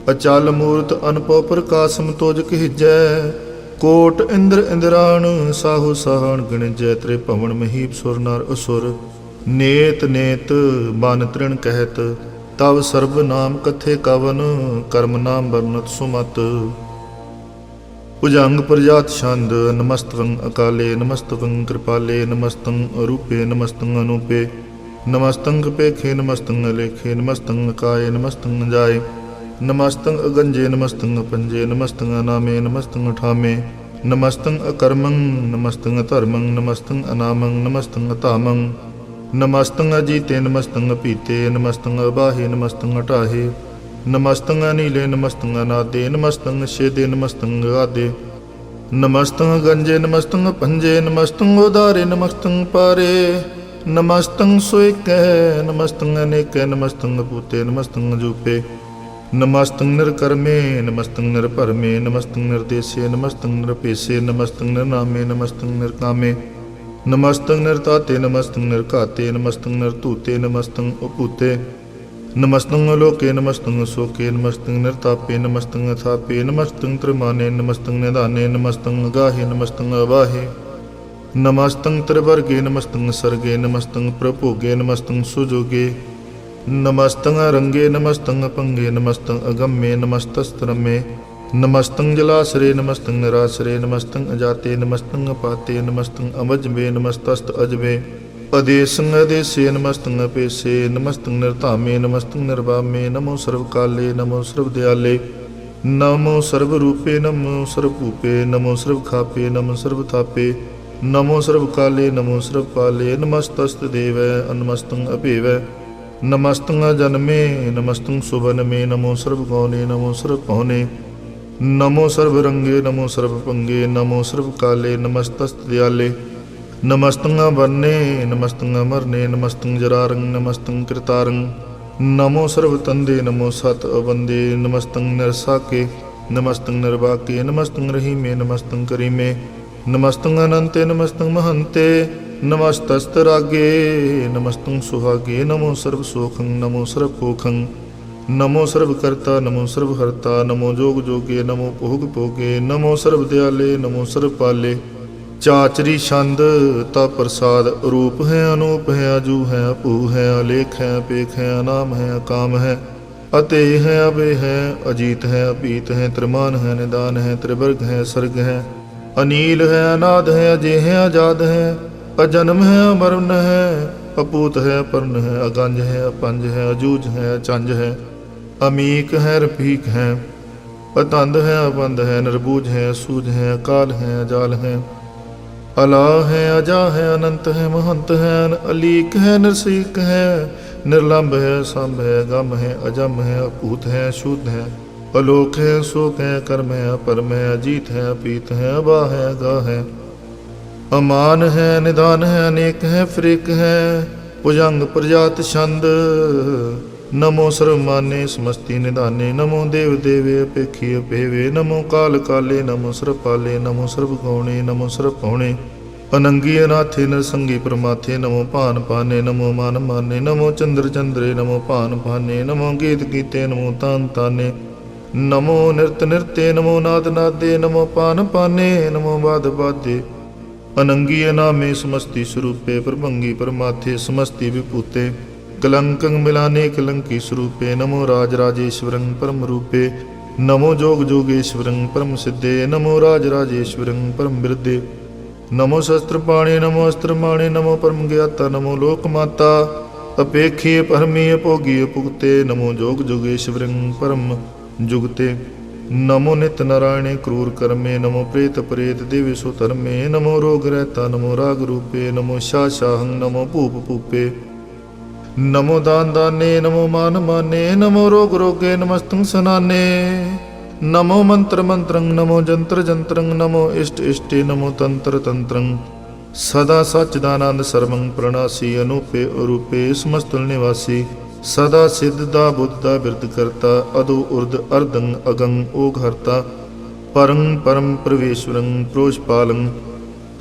ਅਚਲ ਮੂਰਤ ਅਨਪਉ ਪ੍ਰਕਾਸ਼ਮ ਤੋਜ ਕਹਿਜੈ। ਕੋਟ ਇੰਦਰ ਇੰਦਰਾਣ ਸਾਹੂ ਸਾਹਣ ਗਣਿਜੈ। ਤ੍ਰੇ ਭਵਨ ਮਹੀਪ ਸੁਰ ਨਰ ਅਸੁਰ। ਨੇਤ ਨੇਤ ਬਨ ਤ੍ਰਿਣ ਕਹਿਤ ਤਵ ਸਰਬ ਨਾਮ ਕਥੇ ਕਵਨ। ਕਰਮ ਨਾਮ ਵਰਨਤ ਸੁਮਤ। ਭੁਜੰਗ ਪ੍ਰਜਾਤ ਛੰਦ। ਨਮਸਤਵੰ ਅਕਾਲੇ ਨਮਸਤਵੰ ਕਿਰਪਾਲੇ। ਨਮਸਤੰ ਅਰੂਪੇ ਨਮਸਤੰ ਅਨੂਪੇ। ਨਮਸਤੰ ਕਪੇਖੇ ਨਮਸਤੰ ਅਲੇਖੇ। ਨਮਸਤੰ ਅਕਾਏ ਨਮਸਤੰ ਜਾਏ। ਨਮਸਤੰ ਅਗੰਜੇ ਨਮਸਤੰ ਅਪੰਜੇ। ਨਮਸਤੰ ਅਨਾਮੇ ਨਮਸਤੰ ਅਠਾਮੇ। ਨਮਸਤੰ ਅਕਰਮੰ ਨਮਸਤੰ ਅਧਰਮੰ। ਨਮਸਤੰ ਅਨਾਮੰ ਨਮਸਤੰ ਅਧਾਮੰ। ਨਮਸਤੰ ਅਜੀਤੇ ਨਮਸਤੰ ਅਪੀਤੇ। ਨਮਸਤੰ ਅਬਾਹੇ ਨਮਸਤੰ ਅਟਾਹੇ। ਨਮਸਤੰ ਅਨੀਲੇ ਨਮਸਤੰ ਅਨਾਦੇ। ਨਮਸਤੰ ਛੇਦੇ ਨਮਸਤੰ ਆਦੇ। ਨਮਸਤੰ ਗੰਜੇ ਨਮਸਤੰ ਪੰਜੇ। ਨਮਸਤੰ ਉਦਾਰੇ ਨਮਸਤੰ ਪਾਰੇ। ਨਮਸਤੰ ਸੋਇਕੈ ਨਮਸਤੰ ਅਨੇਕੈ। ਨਮਸਤੰ ਪੂਤੇ ਨਮਸਤੰ ਜੂਪੇ। ਨਮਸਤੰ ਨਿਰਕਰਮੇ ਨਮਸਤੰ ਨਿਰਭਰਮੇ। ਨਮਸਤੰ ਨਿਰਦੇਸੇ ਨਮਸਤੰ ਨਿਰਪੇਸੇ। ਨਮਸਤੰ ਨਿਰਨਾਮੇ ਨਮਸਤੰ ਨਿਰਕਾਮੇ। ਨਮਸਤੰ ਨਿਰਤਾਤੇ ਨਮਸਤੰ ਨਿਰਘਾਤੇ। ਨਮਸਤੰ ਨਿਰਧੂਤੇ ਨਮਸਤੰ ਉਪੂਤੇ। ਨਮਸਤੰ ਅਲੋਕੇ ਨਮਸਤੰ ਅਸੋਕੇ। ਨਮਸਤੰ ਨਿਰਤਾਪੇ ਨਮਸਤੰ ਅਥਾਪੇ। ਨਮਸਤੰ ਤ੍ਰਿਮਾਨੇ ਨਮਸਤੰ ਨਿਧਾਨੇ। ਨਮਸਤੰ ਅਗਾਹੇ ਨਮਸਤੰ ਅਵਾਹੇ। ਨਮਸਤੰ ਤ੍ਰਿਵਰਗੇ ਨਮਸਤੰ ਸਰਗੇ। ਨਮਸਤੰ ਪ੍ਰਭੋਗੇ ਨਮਸਤੰ ਸੁਜੋਗੇ। ਨਮਸਤੰ ਅਰੰਗੇ ਨਮਸਤੰ ਅਪੰਗੇ। ਨਮਸਤੰ ਅਗੰਮੇ ਨਮਸਤਸਤਰਮੇ। ਨਮਸਤੰ ਜਲਾਸਰੇ ਨਮਸਤੰ ਨਿਰਾਸਰੇ। ਨਮਸਤੰ ਅਜਾਤੇ ਨਮਸਤੰ ਅਪਾਤੇ। ਨਮਸਤੰ ਅਵਜਵੇ ਨਮਸਤਸਤ ਅਜਵੇ। ਅਦੇਸੰ ਅਦੇਸੇ ਨਮਸਤੰ ਅਪੇਸੇ। ਨਮਸਤੰ ਨਿਰਧਾਮੇ ਨਮਸਤੰ ਨਿਰਵਾਮੇ। ਨਮੋ ਸਰਵ ਕਾਲੇ ਨਮੋ ਸਰਵ ਦਿਆਲੇ। ਨਮੋ ਸਰਵ ਰੂਪੇ ਨਮੋ ਸਰਵ ਭੂਪੇ। ਨਮੋ ਸਰਵ ਖਾਪੇ ਨਮੋ ਸਰਵ ਥਾਪੇ। ਨਮੋ ਸਰਵ ਕਾਲੇ ਨਮੋ ਸਰਵ ਪਾਲੇ। ਨਮਸਤਸਤ ਦੇਵੈ ਨਮਸਤੰ ਅਭੇਵੈ। ਨਮਸਤੰ ਅਜਨਮੇ ਨਮਸਤੰ ਸੁਵਨਮੇ। ਨਮੋ ਸਰਵ ਗੌਨੇ ਨਮੋ ਸਰਵ ਪੌਨੇ। ਨਮੋ ਸਰਵ ਰੰਗੇ ਨਮੋ ਸਰਵ ਭੰਗੇ। ਨਮੋ ਸਰਵ ਕਾਲੇ ਨਮਸਤਸਤ ਦਿਆਲੇ। ਨਮਸਤੰ ਅਵਰਨੇ ਨਮਸਤੰ ਅਮਰਨੇ। ਨਮਸਤੰ ਜਰਾਰੰ ਨਮਸਤੰ ਕ੍ਰਿਤਾਰੰ। ਨਮੋ ਸਰਵ ਤੰਦੇ ਨਮੋ ਸਤ ਅਵੰਦੇ। ਨਮਸਤੰ ਨਿਰਸਾਕੇ ਨਮਸਤੰ ਨਿਰਵਾਕੇ। ਨਮਸਤੰ ਰਹੀਮੇ ਨਮਸਤੰ ਕਰੀਮੇ। ਨਮਸਤੰ ਅਨੰਤੇ ਨਮਸਤੰ ਮਹੰਤੇ। ਨਮਸਤਸਤ ਰਾਗੇ ਨਮਸਤੰ ਸੁਹਾਗੇ। ਨਮੋ ਸਰਵ ਸੋਖੰ ਨਮੋ ਸਰਵ ਪੋਖੰ। ਨਮੋ ਸਰਵ ਕਰਤਾ ਨਮੋ ਸਰਵ ਹਰਤਾ। ਨਮੋ ਜੋਗ ਜੋਗੇ ਨਮੋ ਭੋਗ ਭੋਗੇ। ਨਮੋ ਸਰਵ ਦਿਆਲੇ ਨਮੋ ਸਰਵ ਪਾਲੇ। ਚਾਚਰੀ ਛੰਦ ਤਾ ਪ੍ਰਸਾਦ। ਰੂਪ ਹੈ ਅਨੂਪ ਹੈ ਅਜੂ ਹੈ ਅਭੂ ਹੈ। ਅਲੇਖ ਹੈ ਪੇਖ ਹੈ ਅਨਾਮ ਹੈ ਅਕਾਮ ਹੈ। ਅਤੇ ਹੈ ਅਬੇ ਹੈ ਅਜੀਤ ਹੈ ਅਪੀਤ ਹੈ। ਤ੍ਰਿਮਾਨ ਹੈ ਨਿਦਾਨ ਹੈ। ਤ੍ਰਿਵਰਗ ਹੈ ਸਰਗ ਹੈ। ਅਨੀਲ ਹੈ ਅਨਾਦ ਹੈ। ਅਜੇ ਹੈ ਆਜ਼ਾਦ ਹੈ। ਅਜਨਮ ਹੈ ਅਮਰਨ ਹੈ। ਅਪੂਤ ਹੈ ਅਪਰਨ ਹੈ। ਅਗੰਜ ਹੈ ਅਪੰਜ ਹੈ। ਅਜੂਝ ਹੈ ਅਚੰਜ ਹੈ। ਅਮੀਕ ਹੈ ਰਫੀਕ ਹੈ। ਅਤੰਦ ਹੈ ਅਬੰਦ ਹੈ। ਨਿਰਬੂਝ ਹੈ ਅਸੂਝ ਹੈ। ਅਕਾਲ ਹੈ ਅਜਾਲ ਹੈ। ਅਲਾ ਹੈ ਅਜਾ ਹੈ। ਅਨੰਤ ਹੈ ਮਹੰਤ ਹੈ। ਅਲੀਕ ਹੈ ਨਿਰਸੀਕ ਹੈ। ਨਿਰਲੰਭ ਹੈ ਸੰਭ ਹੈ। ਗਮ ਹੈ ਅਜਮ ਹੈ। ਅਭੂਤ ਹੈ ਸ਼ੁੱਧ ਹੈ। ਅਲੋਕ ਹੈ ਸੋਕ ਹੈ। ਕਰਮ ਹੈ ਅਪਰਮ ਹੈ। ਅਜੀਤ ਹੈ ਅਪੀਤ ਹੈ। ਅਬਾ ਹੈ ਅਗਾ ਹੈ। ਅਮਾਨ ਹੈ ਨਿਦਾਨ ਹੈ। ਅਨੇਕ ਹੈ ਫਰੇਕ ਹੈ। ਭੁਜੰਗ ਪ੍ਰਜਾਤ ਛੰਦ। ਨਮੋ ਸਰਵ ਮਾਨੇ ਸਮਸਤੀ ਨਿਧਾਨੇ। ਨਮੋ ਦੇਵ ਦੇਵੇ ਅਪੇਖੀ ਅਪੇਵੇ। ਨਮੋ ਕਾਲ ਕਾਲੇ ਨਮੋ ਸਰਬ ਪਾਲੇ। ਨਮੋ ਸਰਬ ਗੌਣੇ ਨਮੋ ਸਰਬ ਪੌਣੇ। ਅਨੰਗੀ ਅਨਾਥੇ ਨਰਸੰਗੀ ਪ੍ਰਮਾਥੇ। ਨਮੋ ਭਾਨ ਪਾਨੇ ਨਮੋ ਮਨ ਮਾਨੇ। ਨਮੋ ਚੰਦਰ ਚੰਦਰੇ ਨਮੋ ਭਾਨ ਭਾਨੇ। ਨਮੋ ਗੀਤ ਗੀਤੇ ਨਮੋ ਤਾਨ ਤਾਨੇ। ਨਮੋ ਨਿਰਤ ਨਿਰਤੇ ਨਮੋ ਨਾਦ ਨਾਦੇ। ਨਮੋ ਪਾਨ ਪਾਨੇ ਨਮੋ ਬਾਦ ਬਾਦੇ। ਅਨੰਗੀ ਅਨਾਮੇ ਸਮਸਤੀ ਸਰੂਪੇ। ਪ੍ਰਭੰਗੀ ਪਰਮਾਥੇ ਸਮਸਤੀ ਵਿਭੂਤੇ। ਕਲੰਕੰ ਮਿਲਾਨੇ ਕਲੰਕੀ ਸਰੂਪੇ। ਨਮੋ ਰਾਜ ਰਾਜੇਸ਼ਵਰੰ ਪਰਮ ਰੂਪੇ। ਨਮੋ ਜੋਗ ਜੋਗੇਸ਼ਵਰੰ ਪਰਮ ਸਿੱਧੇ। ਨਮੋ ਰਾਜ ਰਾਜੇਸ਼ਵਰੰ ਪਰਮ ਬਿਰਦੇ। ਨਮੋ ਸ਼ਸਤਰ ਪਾਣੇ ਨਮੋ ਅਸਤਰ ਮਾਣੇ। ਨਮੋ ਪਰਮ ਗਿਆਤਾ ਨਮੋ ਲੋਕ ਮਾਤਾ। ਅਪੇਖੀ ਪਰਮੀ ਅਭੋਗੀ ਅਪੁਗਤੇ। ਨਮੋ ਜੋਗ ਜੋਗੇਸ਼ਵਰੰ ਪਰਮ ਜੁਗਤੇ। ਨਮੋ ਨਿਤ ਨਾਰਾਇਣੇ ਕਰੂਰ ਕਰਮੇ। ਨਮੋ ਪ੍ਰੇਤ ਪ੍ਰੇਤ ਦੇਵੇ ਸੋ ਧਰਮੇ। ਨਮੋ ਰੋਗ ਰਹਿਤਾ ਨਮੋ ਰਾਗ ਰੂਪੇ। ਨਮੋ ਸ਼ਾਹ ਸ਼ਾਹੰ ਨਮੋ ਭੂਪ ਭੂਪੇ। ਨਮੋ ਦਾਨ ਦਾਨੇ ਨਮੋ ਮਾਨ ਮਾਨੇ। ਨਮੋ ਰੋਗ ਰੋਗੇ ਨਮਸਤੰ ਸਨਾਨੇ। नमो मंत्र मंत्रं नमो जंत्र जंत्रं नमो इष्ट इष्टे नमो तंत्र तंत्रं सदा सच्चिदानंद सर्वं प्रणासी अनूपे अरूपे समस्तुल निवासी सदा सिद्धदा बुद्धदा बिरद करता अदो उर्द अर्दं अगं ओघरता परं परम प्रवेश्वरं प्रोषपालं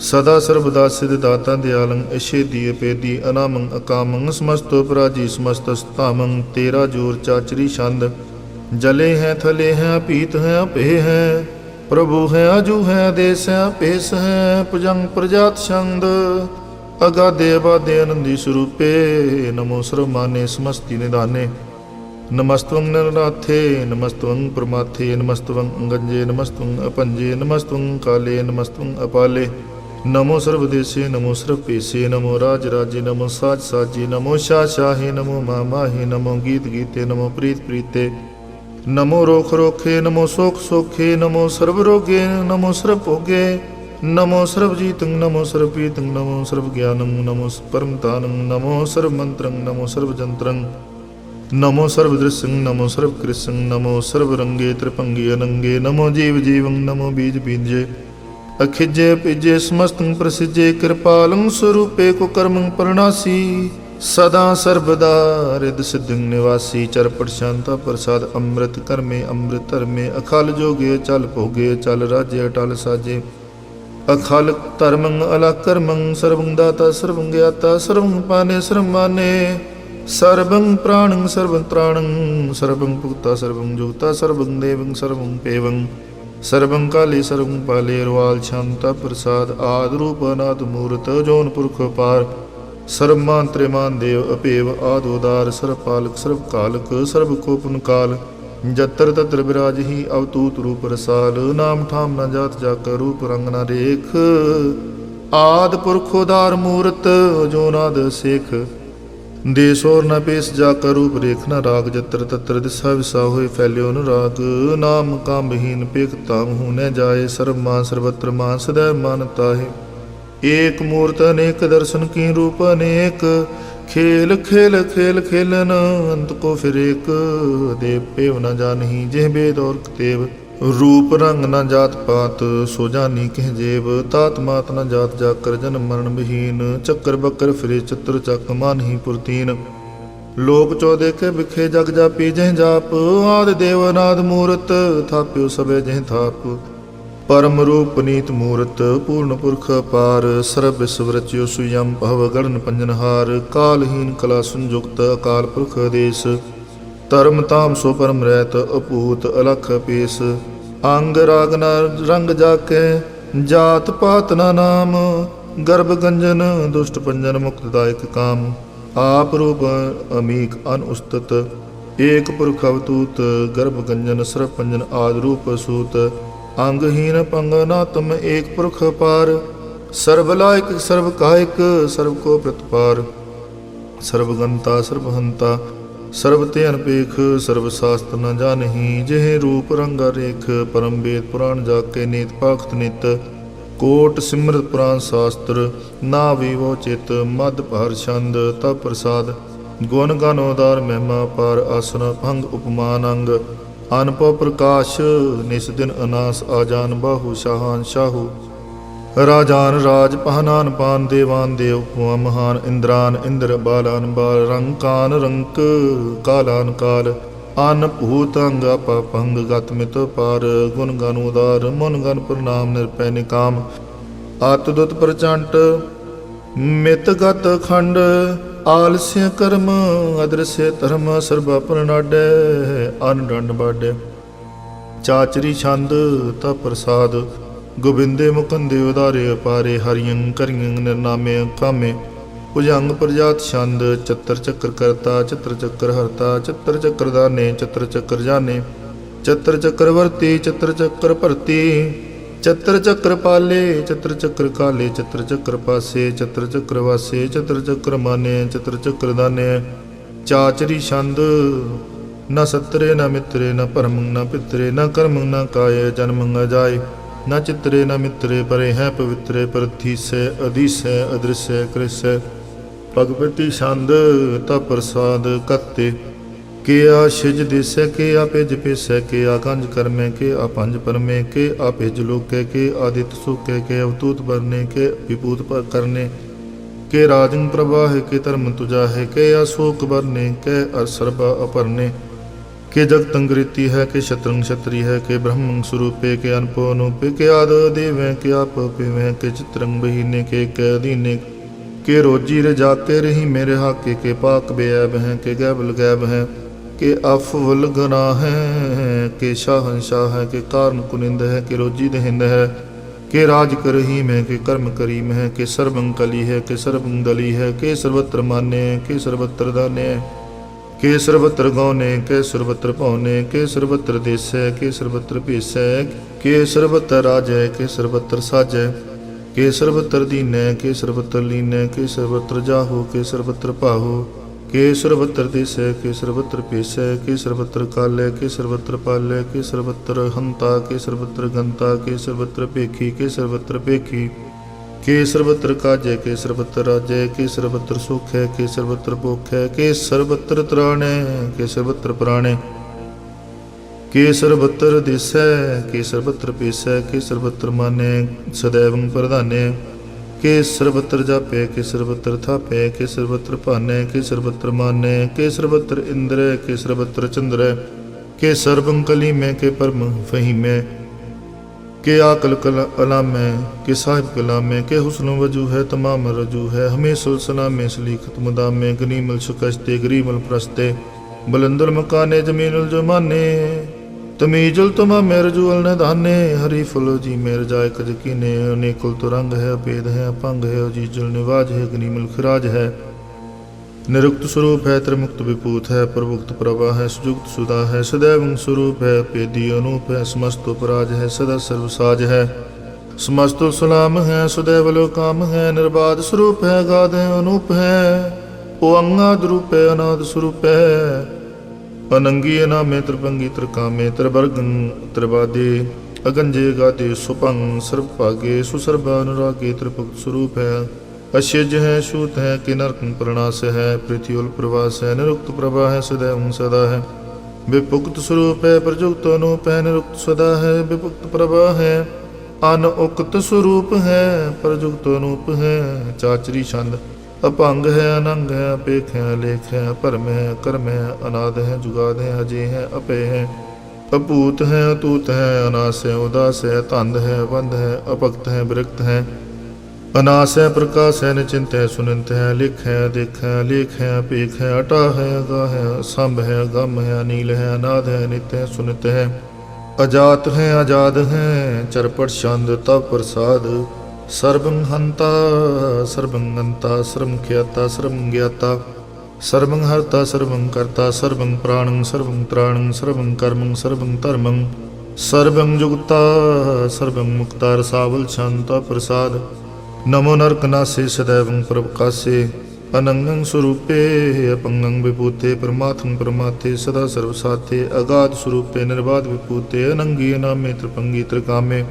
सदा सर्वदा सिद्धदाता दयालं इषेदी अपेदी अनामं अकामं समस्तो पराजी समस्तस्तामं तेरा जोर चाचरी छंद जले हैं थले हैं पीत हैं अपे हैं प्रभु है अजू है देश है पेश है पुजंग प्रजात छंद अगाधे अबाधे आनंदी स्वरूपे नमो सर्वमाने समस्ति निदाने नमस्तवं नरनाथे नमस्तवं प्रमाथे नमस्तवं गंजे नमस्तवं अपंजे नमस्तवं काले नमस्तवं अपाले नमो सर्वदेशे नमो सर्वपेशे नमो राज राजे नमो साज साजे नमो शाह शाहे नमो मामाहे नमो गीत गीते नमो प्रीत प्रीते नमो रोख रोखे नमो सोख सोखे नमो सर्व रोगे नमो सर्व भोगे नमो सर्वजीतं नमो सर्वपीतं नमो सर्वज्ञानं नमो परमतानं नमो सर्वमन्त्रं नमो सर्वजंत्रं नमो सर्वदृश्यं नमो सर्वकृष्यं नमो सर्वरंगे त्रिपंगे अनंगे नमो जीव जीवं नमो बीज बीजे अखिजे पिजे समस्तं प्रसिजे कृपालं स्वरूपे को कर्मं परणासी सदा सर्वदा रिद सिद्धि निवासी चरपट शांता प्रसाद अमृत कर्मे अमृत धर्मे अखल जोगे चल भोगे चल राज्य अटल साजे अखल धर्मं अलग कर्मं सर्वं दाता सर्वं ज्ञाता सर्वं पाने सर्वं माने सर्वं प्राणं सर्वं त्राणं सर्वं पुक्ता सर्वं जुक्ता सर्वं देवं सर्वं पेवं सर्वं काले सर्वं पाले रवाल शांता प्रसाद आद रूप अनाद मूर्त जौन पुरख पार सर्वमान त्रिमान देव अपेव आदोदार सर्वपालक सर्वकालक सर्वकोपन काल जत्र तत्र विराज ही अवतूत रूप रसाल नाम ठाम न जात जाकर रूप रंग न रेख आद पुरखोदार मूर्त जो नाद शेख देश और न पेश जाकर रूप रेख न राग जत्र तत्र दिशा विसा होए फैल्यो न राग नाम काम विहीन पेख ताम हूँ न जाए सर्व मान सर्वत्र मान सदैव मानता है एक मूर्त अनेक दर्शन की रूप अनेक खेल खेल खेल खेलन अंत को फिर एक देव पेव न जानही जेह बेद और तेव रूप रंग न जात पात सो जानी कह जेब तात मात न जात जाकर जन्म मरण विहीन चक्कर बकर फिरे चतुर चक मान ही पुरतीन लोक चौदह के बिखे जग जापी जह जाप आदि देवनाद मूर्त थाप्यो सबे जह थाप परम रूप नीत मूर्त पूर्ण पुरख पार सर्व विश्व रच्यो सुयम भव गणन पंजनहार कालहीन कला संयुक्त अकाल पुरख देश धर्म ताम सो परम रहत अपूत अलख पेश अंग राग न रंग जाके जात पात न नाम गर्भ गंजन दुष्ट पंजन मुक्तदायक काम आप रूप अमीक अनुस्तत एक पुरख अवतूत गर्भ गंजन सर्व पंजन आद रूप सूत अंगहीन पंगनात्म एक पुरख पार सर्वलायक सर्व कायक सर्व को प्रतपार सर्वगंता सर्वहंता सर्वते अनपेख सर्वशास्त्र न जानही जेह रूप रंगा रेख परम वेद पुराण जाके नेत पाखत नित कोट सिमरत पुराण शास्त्र ना विवो चित मद भार छंद तप प्रसाद गुण गानोदार महिमा पार आसन भंग उपमान अंग अनपो प्रकाश निस दिन अनास आजान बाहु शाहान शाहु राजान राज पहनान पान देवान देव कुआ महान इंद्रान इंद्र बालान बाल रंकान रंक कालान काल अन भूत अंग अपंग गत मित पार गुण गन उदार मुन गन प्रणाम निरपै निकाम आतुदुत प्रचंड मित गत खंड आलस्य कर्म अदृश्य धर्म सर्वा प्रणाडे अन दंड बाडे चाचरी छंद तप प्रसाद गोबिंदे मुकुंदे उदारे अपारे हरियं करियं निर्नामे कामे भुजंग प्रजात छंद चत्र चक्र करता चित्र चक्र हरता चित्र चक्र दाने चित्र चक्र जाने चित्र चक्रवर्ती चित्र चक्र भरती चित्र चक्र पाले चित्र चक्र काले चित्र चक्र पासे चित्र चक्र वासे चित्र चक्र माने चित्र चक्र दाने चाचरी छंद न सत्रे न मित्रे न परम न पित्रे न कर्म न काय जन्म न जाय न चित्रे न मित्रे परे हैं पवित्रे परधीसै अधीसै अदृश्य कृष्य भगवती छंद तप प्रसाद कत्ते के आ शिज दिसै के आ पिज पिसै के आ कंज करमै के आ पंज परमे के आ पिज लोकै के आदित्य सुकै के अवतूत बरने के विभूत करने के राजन प्रवाह के धर्म तुजाहे के अशोक बरने के असरबा अपरने के जगतंगृति है के शत्रंग क्षत्रि है के ब्रह्म स्वरूपे के अनपो अनुपे के आद देव के आप पिवे के चित्रंग बहीने के अधीने के रोजी रे जाके रही मेरे हाके के पाक बेऐब हैं के गैबल गैब हैं के अफवल गना है के शाहनशाह है के कारण कुनिंद है के रोजी दहिंद है के राज करही में के कर्म करीम है के सर्वंग कली है के सर्वंग दली है के सर्वत्र मान्य के सर्वत्र दाने के सर्वत्र गौने के सर्वत्र पौने के सर्वत्र देश है के सर्वत्र पेश है के सर्वत्र राज है के सर्वत्र साज है के सर्वत्र दीन है के सर्वत्र लीन है के सर्वत्र जाहो के सर्वत्र पाहो के सर्वत्र देश है के सर्वत्र पेश है के सर्वत्र काल है के सर्वत्र पाल है के सर्वत्र हंता के सर्वत्र गंता के सर्वत्र पेखी के सर्वत्र पेखी के सर्वत्र काजय के सर्वत्र राज्य के सर्वत्र सुख है के सर्वत्र भोख है के सर्वत्र त्राण है के सर्वत्र प्राण है के सर्वत्र देश है के सर्वत्र पेश है के सर्वत्र माने सदैव प्रधाने के सर्वत्र जापे के सर्वत्र थापे के सर्वत्र पाने के सर्वत्र माने के सर्वत्र इंद्र के सर्वत्र चंद्र के सर्वं कली में के परम फही में के आकल कला में के साहिब कला में के हुस्न वजू है तमाम रजू है हमें सुलसना में सलीखत मुदा में गनीमल शिकस्ते गरीमल प्रस्ते बुलंदुल मकाने जमीनुल जमाने तमीजुल तमा मेर जुअल ने धाने हरी फुलो जी मेर जाय कजकीने अनेकुल तो रंग है अपेद है अपंग है अजीजुल निवाज है गनीमल खिराज है निरुक्त स्वरूप है त्रिमुक्त विपूत है प्रमुक्त प्रभा है सुजुक्त सुधा है सदैव स्वरूप है पेदी अनूप है समस्त उपराज है सदा सर्वसाज है समस्त सलाम है सदैव लोकाम है निर्बाध स्वरूप है गाध है अनूप है ओ अंगाद रूप है अनाद स्वरूप है अनंगी अनामे त्रिभंगी त्रिकामे त्रिवर्गन त्रिवादे अगंजे गादे सुपंग सर्वभागे सुसर्भा अनुरागे त्रिभुक्त स्वरूप है अश्यज है शूत है कि नरकं प्रणाश है पृथ्वी प्रवास है निरुक्त प्रभा है सदैव सदा है विपुक्त स्वरूप है प्रजुक्त अनूप है निरुक्त सदा है विपुक्त प्रभा है अनउक्त स्वरूप है प्रजुक्त अनूप है चाचरी छंद अपंग है अनंग है अपेख है लेख है परम है कर्म है अनाद है जुगाद है अजय है अपय है अपूत है अतूत है अनास है उदास है तंद है बंध है अपक्त है विरक्त है अनास है प्रकाश है निचिंत है सुनिंत है लिख है देख है लेख है अपेख है अटा है अगा है संभ है गम है अनील है अनाद है नित्य है सुनित है अजात है आजाद है चरपट छंद तप प्रसाद सर्वं हंता सर्वं अंता सर्वं ख्याता सर्वं ज्ञाता सर्वं हर्ता सर्वं कर्ता सर्वं प्राणं सर्वं त्राणं सर्वं कर्मं सर्वं धर्मं सर्वं जुगता सर्वं मुक्ता रसावल शांता प्रसाद नमो नरकनासे सदैवं प्रकाशे अनंगं स्वरूपे अपंगं विभूते परमात्मं परमाते सदा सर्वसाते अगाध स्वरूपे निर्बाध विभूते अनंगी अनामे त्रिभंगी त्रिकामे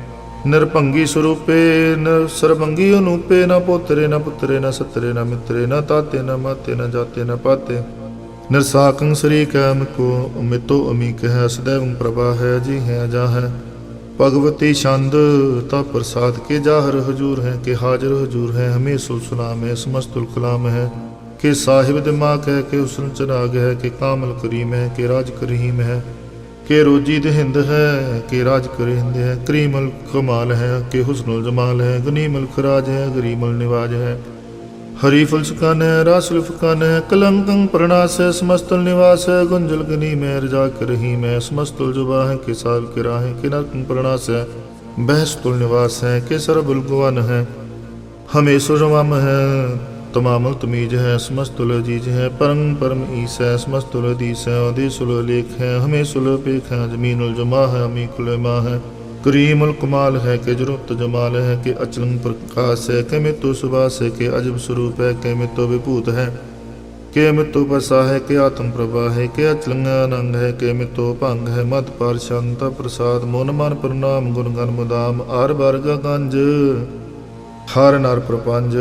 निरभंगी स्वरूपे न सर्वंगी अनूपे न पोतरे न पुत्रे न सत्रे न मित्रे न ताते न माते न जाते न पाते निरसाकं शरीक है अमिको अमितो अमीक है सदैव प्रभा है अजी है अजा है भगवती छंद तप प्रसाद के जाहर हजूर है के हाजिर हजूर है हमें सुलसलाम है समस्तुल कलाम है के साहिब दिमाग है के हुस्न चराग है के कामल करीम है के राज करीम है के रोजी दहिंद है के राज करिंद है करीमल कमाल है के हुस्नुल जमाल है गनीमल खराज है गरीमल निवाज है हरी फुल सुकान है रासुल फुकान है कलंकं प्रणास है समस्तुल निवास है गुंजल गनी में रजा करही में समस्तुल जुबा है के साल के राह के नरकं प्रणास है बहस्तुल निवास है के सरबुल गुवन है हमें सुरमाम है तमामुल तमीज है समस्तुल अजीज है परम परम ईस है समस्तुल अदीस है अदीसुल लेख है हमें सुल पेख है जमीनुल जमा है अमी कुल मा है करीमुल कमाल है के जरूरत जमाल है के अचलंग प्रकाश है के मित्तु सुबास है के अजब स्वरूप है के मित्तु विभूत है के मित्तु पसा है के आत्म प्रभा है के अचलंग अनंग है के मित्तु भंग है मद पार शांत प्रसाद मोन मन प्रणाम गुण गण मुदाम आर बारगा गंज हर नर प्रपंज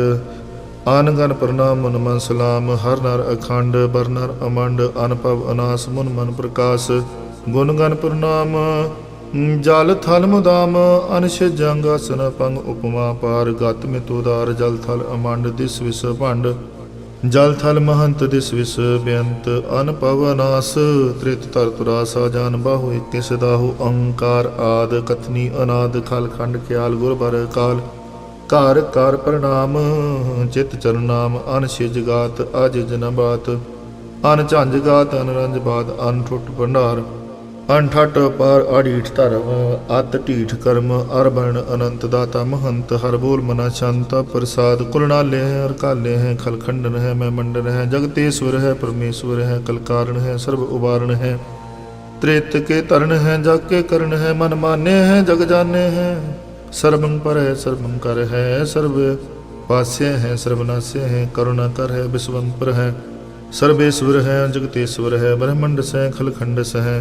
ਆਨ ਗਨ ਪ੍ਰਣਾਮ ਮਨ ਮਨ ਸਲਾਮ। ਹਰ ਨਰ ਅਖੰਡ ਬਰ ਨਰ ਅਮੰਡ ਅਨਭਵ ਅਨਾਸ ਮੁਨ ਮਨ ਪ੍ਰਕਾਸ਼। ਗੁਣ ਗਨ ਪ੍ਰਣਾਮ ਜਲ ਥਲ ਮੁਦਾਮ ਅਨਿਸ਼ ਜੰਗ ਆਸਨ ਪੰਗ ਉਪਮਾ ਪਾਰ। ਗਤ ਮਿਤ ਉਦਾਰ ਜਲ ਥਲ ਅਮੰਡ ਦਿਸ ਵਿਸ ਭੰਡ। ਜਲ ਥਲ ਮਹੰਤ ਦਿਸ ਵਿਸ ਬੇਅੰਤ ਅਨਭਵ ਅਨਾਸ। ਤ੍ਰਿਤ ਧਰਤ ਰਾਸਾ ਜਾਨ ਬਾਹੂ ਇਕ ਸਦਾਹੂ। ਅੰਕਾਰ ਆਦ ਕਥਨੀ ਅਨਾਦ ਖਲ ਖੰਡ ਖਿਆਲ ਗੁਰ ਬਰ ਕਾਲ। ਘਰ ਕਰ ਪ੍ਰਣਾਮ ਚਿਤ ਚਰਨ ਨਾਮ। ਅਨ ਛਿਜ ਗਾਤ ਅਜ ਜਨ ਬਾਤ। ਅਨ ਝੰਜ ਗਾਤ ਅਨ ਰੰਜ ਬਾਤ। ਅਨ ਠੁੱਟ ਭੰਡਾਰ ਅਨ ਠਟ ਪਾਰ ਅੜੀਠ ਧਰਮ। ਅਤ ਢੀਠ ਕਰਮ ਅਰ ਬਰਨ ਅਨੰਤ ਦਾਤਾ ਮਹੰਤ। ਹਰ ਬੋਲ ਮਨਾ ਸ਼ੰਤ ਪ੍ਰਸਾਦ। ਕੁਲ ਨਾਲੇ ਹੈ ਅਰ ਕਾਲੇ ਹੈ ਖਲ ਖੰਡਨ ਹੈ ਮੈਂ ਮੰਡਨ ਹੈ। ਜਗਤੇਸ਼ਵਰ ਹੈ ਪਰਮੇਸ਼ਵਰ ਹੈ ਕਲ ਕਾਰਨ ਹੈ ਸਰਬ ਉਬਾਰਨ ਹੈ। त्रेत के तरण है जग के करण है। मन माने हैं जग जाने हैं। सर्वं पर है सर्वं कर है। सर्व पास्य है सर्वनाश्य है। करुणा कर है विश्वंपर है। सर्वेश्वर है जगतेश्वर है। ब्रह्मंड से खलखंड से है।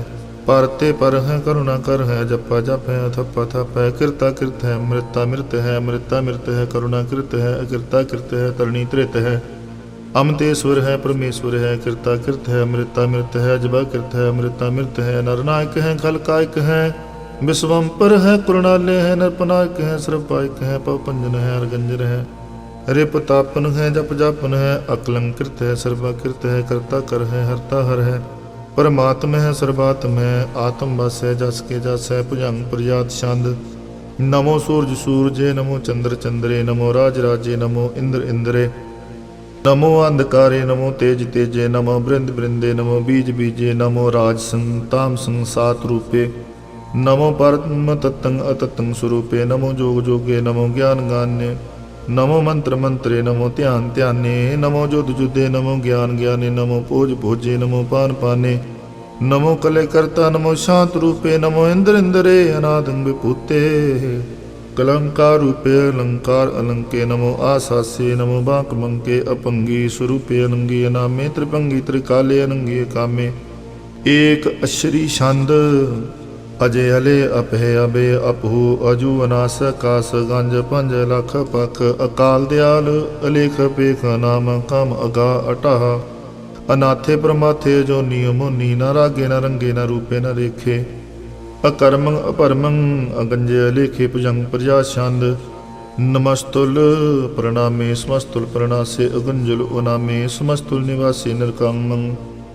परते पर है करुणा कर है। जपा जप है थप्पा थप है। कृता कृत है मृता मृत है। मृता मृत है करुणा कृत है। अकृता कृत है तरणी त्रित है। अमतेश्वर है परमेश्वर है। कृता कृत है मृता मृत है। जबा कृत है मृता मृत है। नरनायक है खलकायक है। विश्वंपर है कुरणालय है। नरपनायक है सर्वपायक है। पवपंजन है अर्गंजन है। रिपतापन है जप जापन है। अकलंकृत है सर्वाकृत है। कर्ता कर है हरता हर है। परमात्म है सर्वात्म है। आत्म बस है जस के जस है। भुजंग प्रजात छंद। नमो सूरज सूरजे नमो चंद्र चंद्रे। नमो राज राजे नमो इंद्र इंद्रे। नमो अंधकारे नमो तेज तेजे। नमो बृंद बृंदे नमो बीज बीजे। नमो राज संताम संसात रूपे। नमो परम तत्तं अतत्तं स्वरूपे। नमो जोग जोगे नमो ज्ञान गान्य। नमो मंत्र मंत्रे नमो ध्यान ध्याने। नमो जुद जुदे नमो ज्ञान ज्ञाने। नमो भोज भोजे नमो पान पाने। नमो कले करता नमो शांत रूपे। नमो इंद्र इंद्रे अनादं विभूते। कलंकार रूपे अलंकार अलंके। नमो आसासे नमो बांक मंके। अपंगी स्वरूपे अनंगी अनामे। त्रिपंगी त्रिकाले अनंगी कामे। एक अश्री छंद अजय हले अपहे अबे अपहु। अजू अनास कास गंज पंज लख पख। अकाल दयाल अलेख पेख नाम कम अगा अटाह। अनाथे प्रमाथे जो नियमो नी। न रागे न रंगे न रूपे न रेखे। अकर्मं अपरमं अगंजे अलेखे। भुजंग प्रजा छंद। नमस्तुल प्रणामे समस्तुल प्रणासे। अगंजुल उनामे समस्तुल निवासी नरकांगं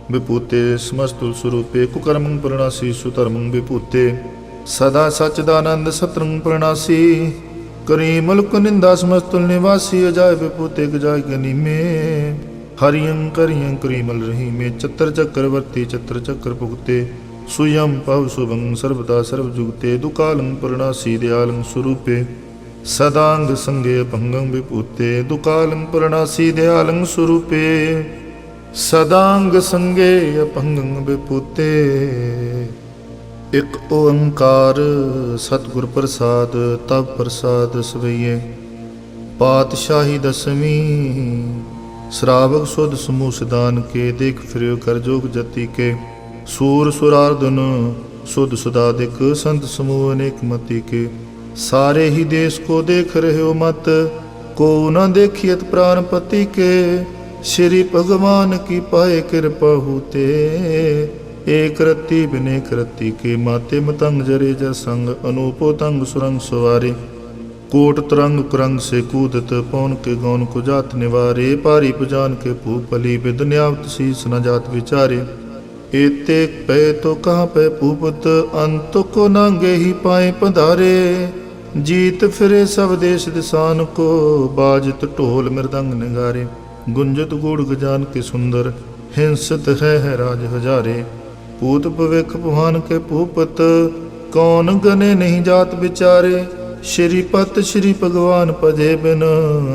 विभूते। समस्तुल स्वरूपे कुकर्मं प्रणासी सुधर्मं विभूते। सदा सच्चिदानंद सत्रंग प्रणासी। करी मुल्क निंदा समस्तुल निवासी। अजाय विभूते गजाय गनी में। हरियं करियं करीमल रही में। चतर चक्रवर्ती चत्र चक्र भुगते। सुयं पव शुभं सर्वदा सर्वजुगते। दुकालं प्रणासी दयालं स्वरूपे। सदांग संगे भंगं विभूते। दुकालं प्रणासी दयालं स्वरूपे। सदांग संगे भंगं विभूते। एक ओंकार सतगुर प्रसाद। तब प्रसाद सवैये पातशाही दसवीं। श्रावक सुध समूह सदान के। देख फिर कर जोग जति के। सूर सुरार्दन सुध सुदादिक। संत समूह अनेक मति के। सारे ही देश को देख रहे हो मत। को न देखियत प्राणपति के। श्री भगवान की पाए कृपा होते। एक रत्ती बिनेक रत्ती के। माते मतंग जरे जर संग। अनूपो तंग सुरंग सवारे। कोट तरंग कुरंग से कूदत। पौन के गौन को जात निवारे। पारी पुजान के भूपली। विदुन्यावत शीस न जात विचारे। एते पे तो कहाँ पे भूपत। अंत को नांगे ही पाए पधारे। जीत फिरे सब देश दिसान को। बाजत ढोल मृदंग नगारे। गुंजत गुड़ गजान के सुंदर। हिंसत है राज हजारे। पूत भविख भवान के भूपत। कौन गने नहीं जात विचारे। श्रीपत श्री भगवान पजे बिन।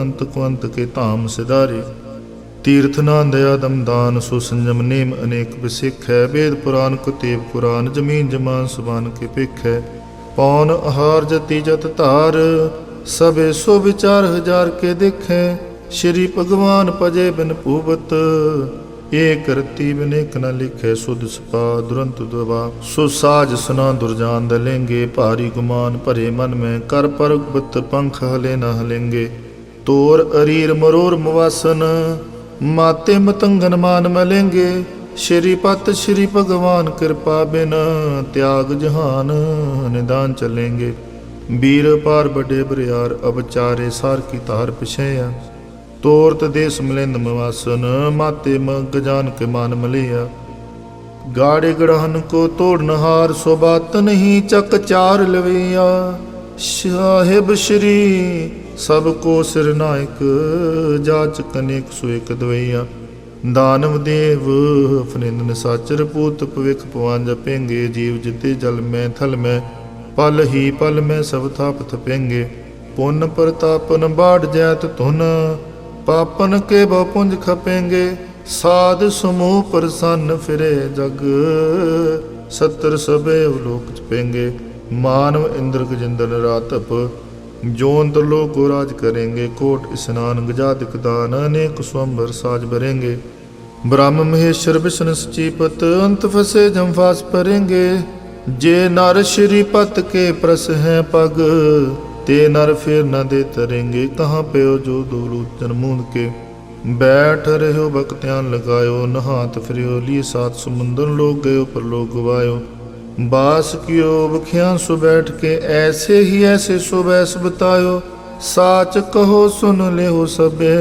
अंत को अंत के धाम सिधारे। तीर्थ नान दया दम दान। सो संयम नेम अनेक विसिख है। वेद पुराण कुतेव कुरान। जमीन जमान सुबान के पिख है। पौन आहार जति जत धार। सबे सो विचार हजार के दिख है। श्री भगवान पजे बिन भूपत। एक रत्ती बिन एक न लिखे। सुध सपा दुरंत दबा। सो साज सुना दुर्जान दलेंगे। भारी गुमान भरे मन में। कर पर बुत पंख हले न हलेंगे। तोर अरीर मरोर मवासन, माते मतंगन मान मलेंगे। श्रीपत श्री भगवान कृपा बिन, त्याग जहान निदान चलेंगे। वीर पार बड़े बरियार, अब चारे सार की तार पिछैया। तोरत देश मिलिंद मवासन, माते म गजान के मान मलिया। गाड़े गढ़हन को तोड़ नहार, सो बात नहीं चक चार लवैया। साहिब श्री सबको सिर नायक, जाच कनेक सुएक दवैया। दानव देव फनिंद निसाचर, पूत पविख पवान जपेंगे। जीव जिते जल में थल में, पल ही पल में सब थाप थपेंगे। पुन प्रतापन बाढ़ जैत धुन, पापन के बहुपुंज खपेंगे। साध समूह प्रसन्न फिरे जग, सत्र सबे अवलोक जपेंगे। मानव इंद्र गजेंद्र रातप, जोन त्रिलोक को राज करेंगे। कोट स्नान गजादिक दान, अनेक स्वंबर साज भरेंगे। ब्रह्म महेश्वर विष्णु सचीपत, अंत फंसे जमफास परेंगे। जे नर श्रीपत के प्रस हैं पग, ते नर फिर न दे तरेंगे। कहाँ पे हो जो दो लोचन मूंद के, बैठ रहे हो बख्तियान लगायो। नहात फिर लिए सात समुंदर, लोग गयो पर लोग गवायो। बास कियो बखियां सु बैठ के, ऐसे ही ऐसे सो बैस बतायो। साच कहो सुन ले हो सबे,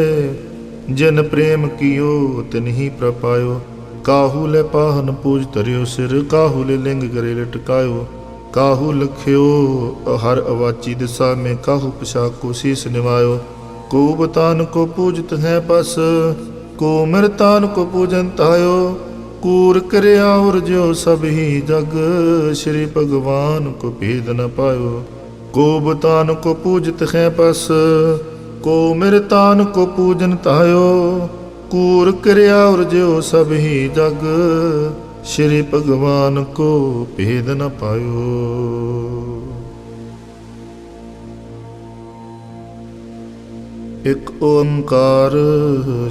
जिन प्रेम कियो तिन ही प्रपायो। काहू ले पाहन पूज धरियो सिर, काहू ले लिंग करे लटकायो। काहू लख्यो हर अवाची दिशा में, काहू पिशाक को शीस निवायो। को बतान को पूजत है बस, को मृतान को पूजन तायो। कूर करया और जो सब ही जग, श्री भगवान को भेद न पायो। को बतान को पूजत है बस, को मृतान को पूजन तायो। कूर करया और जो सब ही जग, श्री भगवान को भेद न पायो। एक ओंकार।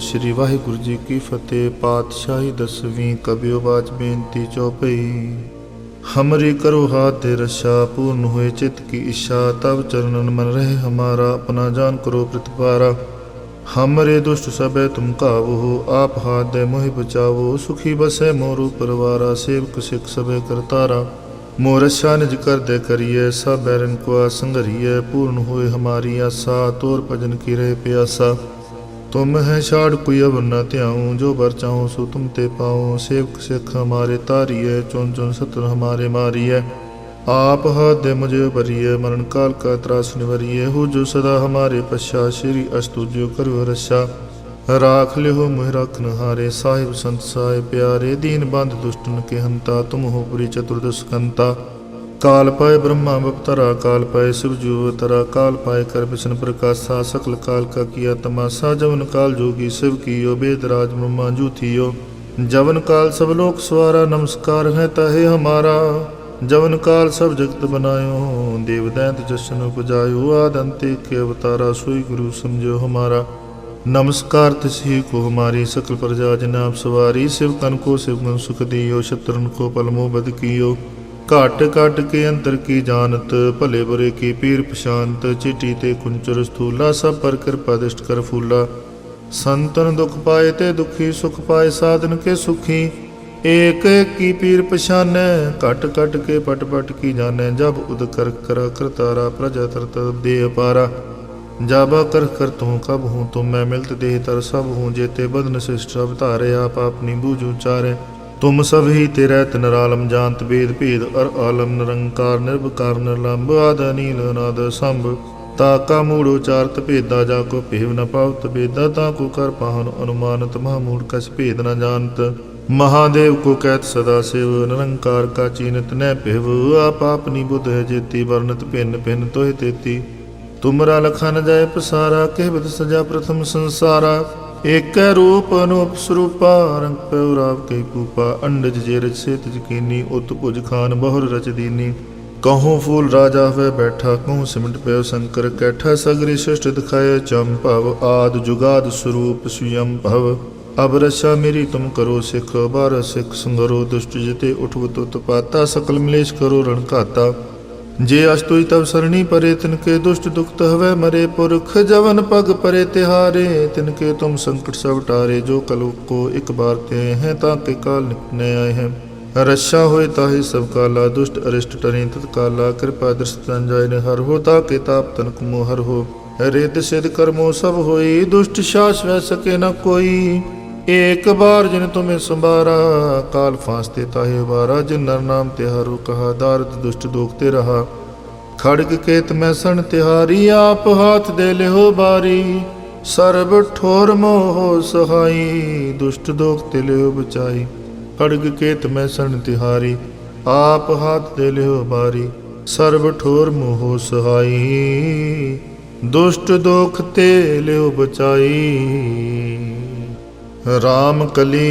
श्री वाहिगुरु जी की फतेह। पातशाही 10वीं। कबियो बाज बेनती चौपई। हमरी करो हाथ दे रक्षा, पूर्ण हुए चित्त की इच्छा। तब चरणन मन रहे हमारा, अपना जान करो प्रतिपारा। हमरे दुष्ट सबे तुम काबू हो, आप हाथ दे मोहि बचावो। सुखी बसे मोरु परवारा, सेवक सिख सबे करतारा। मोरशा निज कर दे करिए, सब बैरन को आसंगरिए। पूर्ण हुए हमारी आशा, तोर भजन की रहे प्यासा। तुम है छाड़ कोई अब न त्याऊँ, जो बर चाहूँ सो तुम ते पाऊँ। सेवक सिख हमारे तारिये, चुन चुन सत्र हमारे मारिये। आप हाथ दे मुझे भरिए, मरण काल का त्रास निवरिए। हो जो सदा हमारे पश्चा, श्री अस्तु जो करो रक्षा। राख ले हो मुह रखन हारे, साहिब संत साहिब प्यारे। दीन बंध दुष्टन के हंता, तुम हो पुरी चतुर्दश कंता। काल पाए ब्रह्मा बपतरा, काल पाए शिव जो अवतरा। काल पाए कर विष्णु प्रकाशा, सकल काल का किया तमाशा। जवन काल जोगी शिव कियो, वेदराज ब्रह्मा जूथियो। जवन काल सब लोक सवारा, नमस्कार है ताहे हमारा। जवन काल सब जगत बनायो, देव दैंत जशन उपजायो। आदि अंत के अवतारा, सोई गुरु समझो हमारा। नमस्कार तिसी को हमारी, सकल प्रजा जनाब सवारी। शिवकन को शिवगुण सुख दियो, शत्रुन को पलमो बद कियो। काट काट के अंतर की जानत, भले बुरे की पीर प्रशांत। चिटी ते कुंचर स्थूला, सब पर कृपा दृष्ट कर फूला। संतन दुख पाए ते दुखी, सुख पाए साधन के सुखी। एक एक की पीर पछानै, कट कट के पट पट की जानै। जब उद कर करा करतारा, प्रजा तरत दे अपारा। जाबा कर कर तू कब हूँ, तुम मैं मिलत देह तर सब हूँ। जेते बदन शिष्ट सब तारे, आप अपनी बूझ उचारे। तुम सब ही तेरे नरालम, जानत वेद भेद अर आलम। निरंकार निर्विकार निर्लंब, आद नील नाद संभ। ताका मूढ़ उचारत भेदा, जाको भेव न पावत बेदा। ताको कर पाहन अनुमानत, महामूढ़ कस भेद न जानत। महादेव को कहत सदा शिव, निरंकार का चीनत न पिव। आप अपनी बुध है जेती, वर्णत भिन्न भिन्न तोहि तेती। तुमरा लखा न जाय पसारा, कहबत सजा प्रथम संसारा। एक रूप अनूप स्वरूपा, रंग पौराव कई पूपा। अंडज जेरज से तजकीनी, उत भुज खान बहुर रच दीनी। कहूँ फूल राजा वह बैठा, कहूँ सिमट पे शंकर कैठा। सगरी सृष्ट दिखाए चंपव, आद जुगाद स्वरूप स्वयं भव। अब रक्षा मेरी तुम करो सिख, बारह सिख संगरो। दुष्ट जिते उठव तो तपाता, सकल मिलेश करो रण खाता। जे अस्तुई तब सरणी परे तिनके दुष्ट दुखत हवै मरे। पुरख जवन पग परे तिहारे तिनके तुम संकट सब टारे। जो कलुग को एक बार ते हैं ताके काल निपटने आए हैं। रक्षा होए ताहि सब काला दुष्ट अरिष्ट टरे तत्काला। कृपा दृष्ट जाय हर हो ताके ताप तनक मोहर हो। रिद्ध सिद्ध कर्मो सब होई दुष्ट शास वह सके न कोई। एक बार जिन तुम्हें संबारा काल फांसते ताहे बारा। जिन नर नाम तिहारो कहा दारद दुष्ट दोखते रहा। खड़ग केत में सन तिहारी आप हाथ दे ले हो बारी। सर्ब ठोर मोह सहाई दुष्ट दोखते ले हो बचाई। खड़ग केत में सन तिहारी आप हाथ दे ले हो बारी। सर्ब ठोर मोह सहाई दुष्ट दोखते ले हो बचाई। राम कली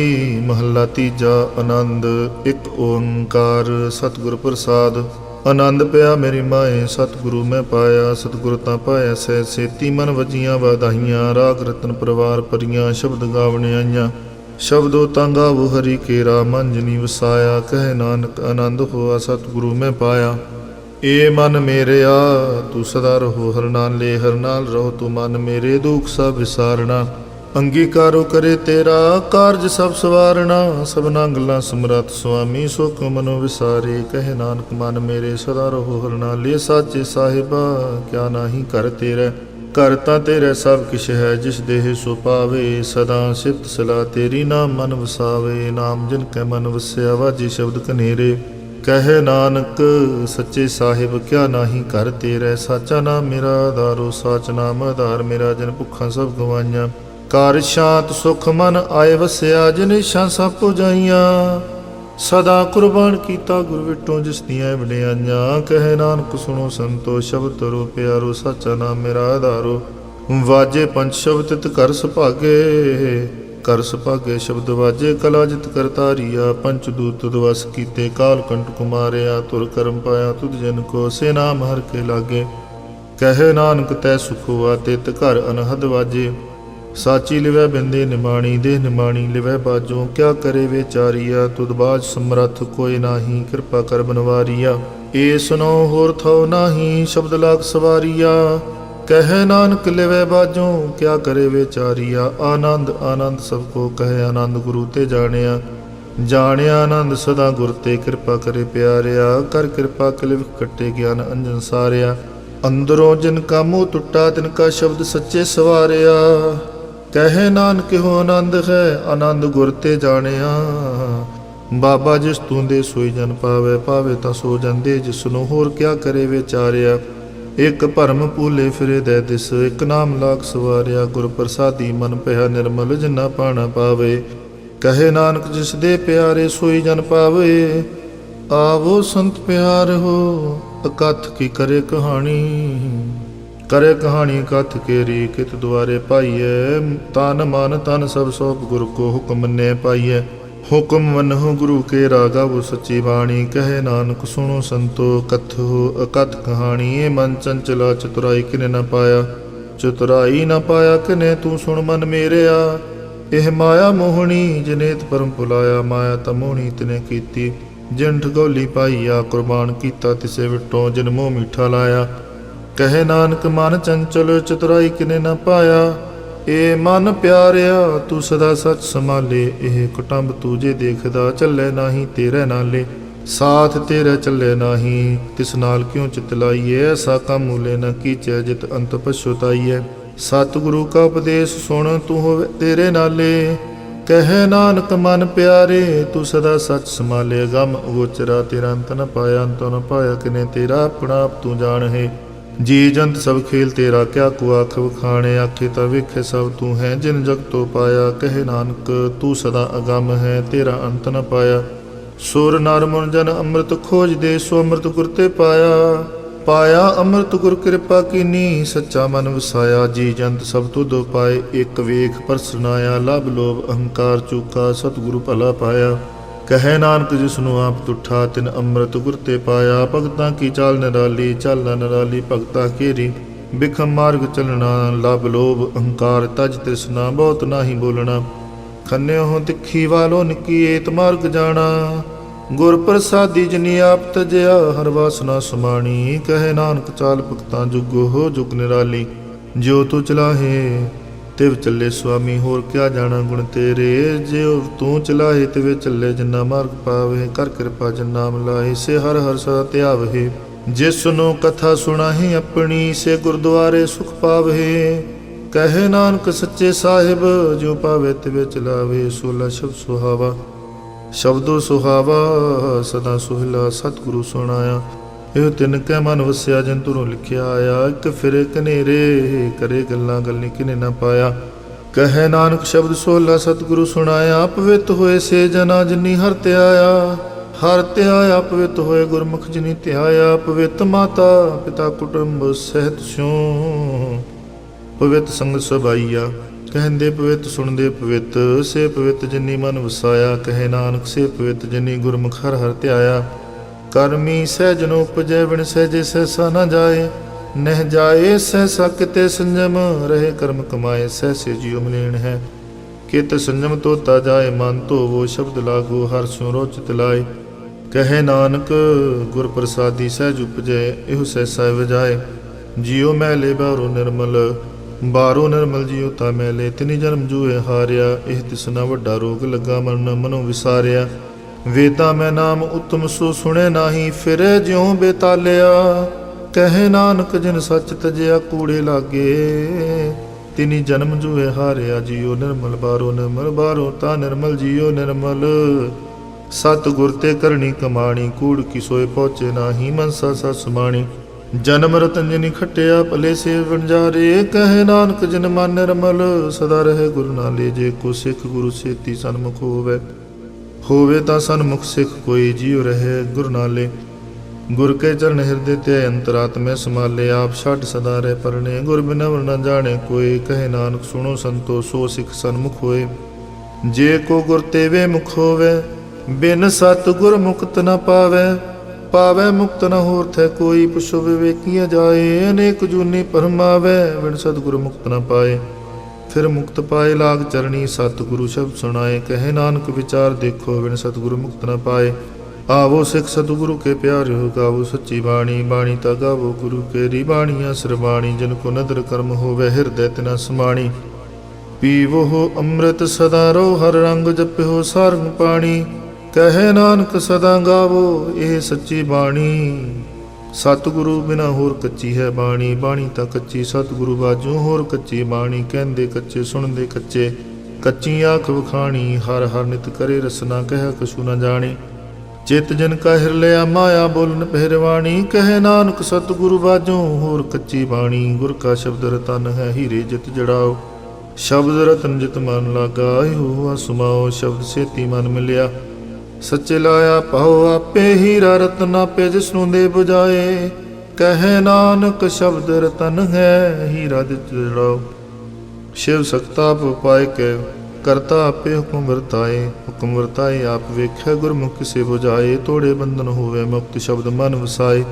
महला तीजा। आनंद एक ओंकार सतगुर प्रसाद। आनंद पया मेरी माए सतगुरु मैं पाया। सतगुर ता पाया सह सेती मन वजियां वाधाइयां। राग रतन परवार परियां शब्द गावने आइयां। शब्दों ता गावो हरि केरा मन जनी वसाया। कह नानक आनंद होआ सतगुरु मैं पाया। ए मन मेरे आ तू सदा रहो हर नाल ले। हर नाल रहो तू मन मेरे दुख सब विसारना। अंगीकारो करे तेरा कारज सब सवारना। सबना गल्लां समरथ स्वामी सुख मनो विसारे। कहे नानक मन मेरे सदा रहो हर नाल ले। साचे साहिबा क्या नाही कर तेरे। कर तां तेरे सब किश है जिस देह सो पावे। सदा सिफत सलाह तेरी नाम मन वसावे। नाम जिन कै मन वस्या वाजे शब्द कनेरे। कहे नानक सच्चे साहिब क्या नाही कर तेरे। साचा नाम मेरा आधारो साच नाम आधार मेरा। जिन भुखा सब गवाइयां कार शांत सुख मन आए वसया। जिन इच्छा सब पुजाइयां सदा कुर्बान कीता गुर विटों जिस दियां वडियाइयां। कहे नानक सुनो संतो शब्द तरो प्यारो। साचा नाम मेरा आधारो वाजे पंच शब्द तित कर सुभागे। कर सुभागे शब्द वाजे कला जित कर तारिया। पंच दूत तुद वस कीते काल कंठ कुमारिया। तुर कर्म पाया तुद जन को से नाम हर के लागे। कहे नानक तै सुख हुआ तित घर अनहद वाजे। साची लिवै बिंदे निमाणी देह निमाणी लिवै बाजों। क्या करे बेचारिया तुद बाज समरथ कोई नाही। कृपा कर बनवारिया ए सुनो होर थो नाही। शब्द लाग सवारिया कहे नानक लिवै बाजों। क्या करे बेचारिया आनंद आनंद सबको कहे। आनंद गुरु ते जानिया जानिया आनंद सदा गुर ते। कृपा करे प्यारिया कर कृपा कलिव कट्टे ज्ञान अंजन सारिया। अंदरों जिनका मुँह टुटा तिनका शब्द सच्चे सवारिया। कहे नानक हो आनंद है आनंद गुर ते जानिया। बाबा जिस तू दे सोई जन पावे। पावे तां सो जन दे जिसनों होर क्या करे विचारिया। एक भरम भूले फिरे दै दिस एक नाम लाख सवारिया। गुर प्रसादी मन पया निर्मल जिन्ना पाना पावे। कहे नानक जिस दे प्यारे सोई जन पावे। आवो संत प्यार हो अकथ की करे कहानी। करे कहानी कथ केरी कित द्वारे पाइये। तन मन तन सब सौंप गुरु को हुक्म ने पाइये। हुक्म मनहु गुरु के रागा वो सच्ची बाणी। कहे नानक सुनो संतो कथो अकथ कहानी। ये मन चंचला चतुराई किने न पाया। चतुराई न पाया किने तू सुन मन मेरे आ। एह माया मोहनी जनेत परम पुलाया। माया तमोहनी तिने कीती जिन ठगोली पाईया। कुर्बान कीता तिसे विटों जिन मोह मीठा लाया। कहे नानक मन चंचल चतुराई किने न पाया। ए मन प्यारिया तू सदा सच संभाले। एह कुटुंब तू जे देखदा चले नाही तेरे नाले। साथ तेरे चले नाही तिस नाल क्यों चित लाइए। ऐसा काम मूले न कीचे जित अंत पछुताइए। सतगुरु का उपदेश सुन तू होवे तेरे नाले। कहे नानक मन प्यारे तू सदा सच संभाले। गम अगोचरा तेरा अंत न पाया। अंत न पाया किने तेरा अपना आप तू जान है। जी जंत सब खेल तेरा क्या कुआख वखाणे। आखे ता वेखे सब तू है जिन जग तो पाया। कहे नानक तू सदा अगम है तेरा अंत न पाया। सुर नर मुन जन अमृत खोज दे सो अमृत गुर ते पाया। पाया अमृत गुर कृपा कीनी सच्चा मन वसाया। जी जंत सब तुध पाए एक वेख परसनाया। लाभ लोभ अहंकार चूका सतगुरु भला पाया। कहे नानक जिसनु आप तुठा तिन अमृत गुर ते पाया। भगतां की चाल निराली चाल निराली भगता केरी। बिखम मार्ग चलना लाभ लोभ अहंकार तज तृष्णा बहुत नाही बोलना। खन्ने हो तिखी वालो निकी एत मार्ग जाना। ਗੁਰ ਪ੍ਰਸਾਦੀ ਜਿਨੀ ਆਪ ਤਜਿਆ, ਹਰ ਵਾਸਨਾ ਸਮਾਣੀ। ਕਹੇ ਨਾਨਕ ਚਾਲ ਭਗਤਾਂ ਜੁਗੋ ਹੋ ਜੁਗ ਨਿਰਾਲੀ। ਜਿਉ ਤੂੰ ਚਲਾਹੇ ਤਿਵ ਚੱਲੇ ਸੁਆਮੀ, ਹੋਰ ਕਿਆ ਜਾਣਾ ਗੁਣ ਤੇਰੇ। ਜਿਉ ਤੂੰ ਚਲਾਹੇ ਤਿਵੇ ਚੱਲੇ, ਜਿਨਾ ਮਾਰਗ ਪਾਵੇ। ਕਰ ਕਿਰਪਾ ਜਿਨ ਨਾਮ ਲਾਹੇ, ਸੇ ਹਰ ਹਰ ਸਦਾ ਧਿਆਵਹਿ। ਜਿਸਨੂੰ ਕਥਾ ਸੁਣਾਹੀ ਆਪਣੀ, ਸੇ ਗੁਰਦੁਆਰੇ ਸੁਖ ਪਾਵਹਿ। ਕਹੇ ਨਾਨਕ ਸੱਚੇ ਸਾਹਿਬ, ਜਿਉ ਪਾਵੇ ਤਿਵੇ ਚਲਾਵੇ। ਸੋਲਾ ਸ਼ਬਦ ਸੁਹਾਵਾ, ਸ਼ਬਦੋ ਸੁਹਾਵਾ ਸਦਾ ਸੁਹਿਲਾ। ਸਤਿਗੁਰੂ ਸੁਣਾਇਆ ਇਹੋ ਤਿਨ ਕੈ ਮਨ ਵਸਿਆ, ਜਿਨ ਤੁਰੋਂ ਲਿਖਿਆ ਆਇਆ। ਇੱਕ ਫਿਰੇ ਕਨੇਰੇ, ਕਰੇ ਗੱਲਾਂ ਗੱਲੀ ਕਿਨੇ ਨਾ ਪਾਇਆ। ਕਹੇ ਨਾਨਕ ਸ਼ਬਦ ਸੋਲਾ ਸਤਿਗੁਰੂ ਸੁਣਾਇਆ। ਪਵਿੱਤ ਹੋਏ ਸੇ ਜਨਾ, ਜਿਨੀ ਹਰਿ ਧਿਆਇਆ। ਹਰਿ ਧਿਆਇਆ ਪਵਿੱਤ ਹੋਏ, ਗੁਰਮੁਖ ਜਿਨੀ ਧਿਆਇਆ। ਪਵਿੱਤ ਮਾਤਾ ਪਿਤਾ ਕੁਟੁੰਬ ਸਹਿਤ ਸਿਉ, ਪਵਿੱਤ ਸੰਗ ਸਬਾਈਆ। ਕਹਿੰਦੇ ਪਵਿੱਤ ਸੁਣਦੇ ਪਵਿੱਤ, ਸੇ ਪਵਿੱਤ ਜਿਨੀ ਮਨ ਵਸਾਇਆ। ਕਹੇ ਨਾਨਕ ਸੇ ਪਵਿੱਤ ਜਿਨੀ ਗੁਰਮੁਖ ਹਰਿ ਹਰਿ ਧਿਆਇਆ। ਕਰਮੀ ਸਹਿਜ ਨ ਉਪਜੈ, ਬਿਨ ਸਹਿਜੇ ਸਹਿਸਾ ਨ ਜਾਏ। ਨਹਿ ਜਾਏ ਸਹਿਸਾ ਕਿਤੇ ਸੰਜਮ, ਰਹੇ ਕਰਮ ਕਮਾਏ। ਸਹਿਸੇ ਜਿਉ ਮਲੀਨ ਹੈ, ਕਿਤ ਸੰਜਮ ਤੋਤਾ ਜਾਏ। ਮਨ ਧੋਵੋ ਸ਼ਬਦ ਲਾਗੋ, ਹਰਿ ਸਿਉ ਰੋਚਿਤ ਲਾਏ। ਕਹੇ ਨਾਨਕ ਗੁਰ ਪ੍ਰਸਾਦੀ ਸਹਿਜ ਉਪਜੈ, ਇਹੋ ਸਹਿਸਾ ਵਜਾਏ। ਜਿਉ ਮੈਲੇ ਬਾਹਰੋਂ ਨਿਰਮਲ, ਬਾਹਰੋਂ ਨਿਰਮਲ ਜਿਉ ਤਾ ਮੈਲੇ। ਤਿਨੀ ਜਨਮ ਜੂਏ ਹਾਰਿਆ, ਇਹ ਤਿਸਨਾ ਵੱਡਾ ਰੋਗ ਲੱਗਾ। ਮਨ ਮਨੋਂ ਵਿਸਾਰਿਆ, ਵੇਦਾਂ ਮੈਂ ਨਾਮ ਉਤਮ ਸੋ ਸੁਣੇ ਨਾਹੀ। ਫਿਰੇ ਜਿਉ ਬੇਤਾਲਿਆ, ਕਹੇ ਨਾਨਕ ਜਿਨ ਸੱਚ ਤਜਿਆ। ਕੂੜੇ ਲਾਗੇ ਤਿਨੀ ਜਨਮ ਜੂਏ ਹਾਰਿਆ। ਜਿਉ ਨਿਰਮਲ ਬਾਹਰੋਂ ਨਿਰਮਲ, ਬਾਹਰੋਂ ਤਾ ਨਿਰਮਲ। ਜਿਉ ਨਿਰਮਲ ਸਤ ਗੁਰ ਤੇ ਕਰਨੀ ਕਮਾਣੀ। ਕੂੜ ਕੀ ਸੋਏ ਪਹੁੰਚੇ ਨਾਹੀ, ਮਨਸਾ ਸਤ ਸਮਾਣੀ। ਜਨਮ ਰਤਨ ਜਿਨੀ ਖਟਿਆ, ਭਲੇ ਸੇ ਵਣਜਾਰੇ। ਕਹੇ ਨਾਨਕ ਜਿਨ ਮਨ ਨਿਰਮਲ, ਸਦਾ ਰਹੇ ਗੁਰੂ ਨਾਲੇ। ਜੇ ਕੋ ਸਿੱਖ ਗੁਰੂ ਸੇਤੀ ਸਨਮੁਖ ਹੋਵੇ, ਹੋਵੇ ਤਾਂ ਸਨਮੁਖ ਸਿੱਖ ਕੋਈ। ਜਿਉ ਰਹੇ ਗੁਰੂ ਨਾਲੇ। ਗੁਰ ਕੇ ਚਰਨ ਹਿਰਦੇ ਤੇ ਅੰਤਰਾਤਮੈ ਸਮਾਲੇ। ਆਪ ਛੱਡ ਸਦਾ ਰਹਿ ਪਰਣੇ, ਗੁਰ ਬਿਨੁ ਨ ਜਾਣੇ ਕੋਈ। ਕਹੇ ਨਾਨਕ ਸੁਣੋ ਸੰਤੋ, ਸੋ ਸਿੱਖ ਸਨਮੁਖ ਹੋਏ। ਜੇ ਕੋ ਗੁਰ ਤੇਵੇ ਮੁਖ ਹੋਵੇ, ਬਿਨ ਸਤ ਗੁਰ ਮੁਕਤ ਨ ਪਾਵੇ। ਪਾਵੇ ਮੁਕਤ ਨ ਹੋਰ ਥੈ ਕੋਈ, ਪੁਛੋ ਵਿਵੇਕੀਆ ਜਾਏ। ਅਨੇਕ ਜੂਨੀ ਪਰਮਾਵੇ, ਬਿਨ ਸਤਿਗੁਰ ਮੁਕਤ ਨ ਪਾਏ। ਫਿਰ ਮੁਕਤ ਪਾਏ ਲਾਗ ਚਰਣੀ, ਸਤਿਗੁਰੂ ਸ਼ਬਦ ਸੁਣਾਏ। ਕਹੇ ਨਾਨਕ ਵਿਚਾਰ ਦੇਖੋ, ਬਿਨ ਸਤਿਗੁਰੂ ਮੁਕਤ ਨ ਪਾਏ। ਆਵੋ ਸਿੱਖ ਸਤਿਗੁਰੂ ਕੇ ਪਿਆਰਿਓ, ਗਾਵੋ ਸੱਚੀ ਬਾਣੀ। ਬਾਣੀ ਤਾ ਗਾਵੋ ਗੁਰੂ ਕੇਰੀ, ਬਾਣੀਆਂ ਸਰਬਾਣੀ। ਜਿਨ ਕੋ ਨਦਰ ਕਰਮ ਹੋਵੇ, ਹਿਰਦੈ ਤਿਨਾ ਸਮਾਣੀ। ਪੀਵੋ ਅੰਮ੍ਰਿਤ ਸਦਾ ਰੋ, ਹਰ ਰੰਗ ਜਪਿਓ ਸਾਰੰਗ ਪਾਣੀ। ਕਹੇ ਨਾਨਕ ਸਦਾ ਗਾਵੋ ਇਹ ਸੱਚੀ ਬਾਣੀ। ਸਤਿਗੁਰੂ ਬਿਨਾ ਹੋਰ ਕੱਚੀ ਹੈ ਬਾਣੀ। ਬਾਣੀ ਤਾਂ ਕੱਚੀ ਸਤਿਗੁਰੂ ਬਾਝੋਂ, ਹੋਰ ਕੱਚੀ ਬਾਣੀ। ਕਹਿੰਦੇ ਕੱਚੇ ਸੁਣਦੇ ਕੱਚੇ, ਕੱਚੀ ਆਖ ਵਖਾਣੀ। ਹਰ ਹਰ ਨਿਤ ਕਰੇ ਰਸਨਾ, ਕਹਿ ਕਛੂ ਨ ਜਾਣੀ। ਚਿਤ ਜਨ ਕਾ ਹਿਰ ਲਿਆ, ਮਾਇਆ ਬੋਲਨ ਪਹਿਰਵਾਣੀ। ਕਹੇ ਨਾਨਕ ਸਤਿਗੁਰੂ ਬਾਝੋਂ, ਹੋਰ ਕੱਚੀ ਬਾਣੀ। ਗੁਰ ਕਾ ਸ਼ਬਦ ਰਤਨ ਹੈ, ਹੀਰੇ ਜਿਤ ਜੜਾਓ। ਸ਼ਬਦ ਰਤਨ ਜਿਤ ਮਨ ਲਾਗਾ, ਇਹੋ ਸੁਮਾਓ। ਸ਼ਬਦ ਸੇਤੀ ਮਨ ਮਿਲਿਆ, ਸੱਚੇ ਲਾਇਆ ਪਾਓ। ਆਪੇ ਹੀਰਾ ਰਤਨ ਆਪੇ, ਜਿਸਨੂੰ ਦੇ ਬੁਝਾਏ। ਕਹੇ ਨਾਨਕ ਸ਼ਬਦ ਰਤਨ ਹੈ, ਹੀਰਾ ਜਿਤ ਜੜਾਓ। ਸ਼ਿਵ ਸਕਤਾ ਪਾਇ ਕੇ, ਕਰਤਾ ਆਪੇ ਹੁਕਮ ਵਰਤਾਏ। ਹੁਕਮ ਵਰਤਾਏ ਆਪ ਵੇਖੈ, ਗੁਰਮੁਖ ਕਿਸੇ ਬੁਝਾਏ। ਤੋੜੇ ਬੰਧਨ ਹੋਵੇ, ਮੁਕਤ ਸ਼ਬਦ ਮਨ ਵਸਾਏ।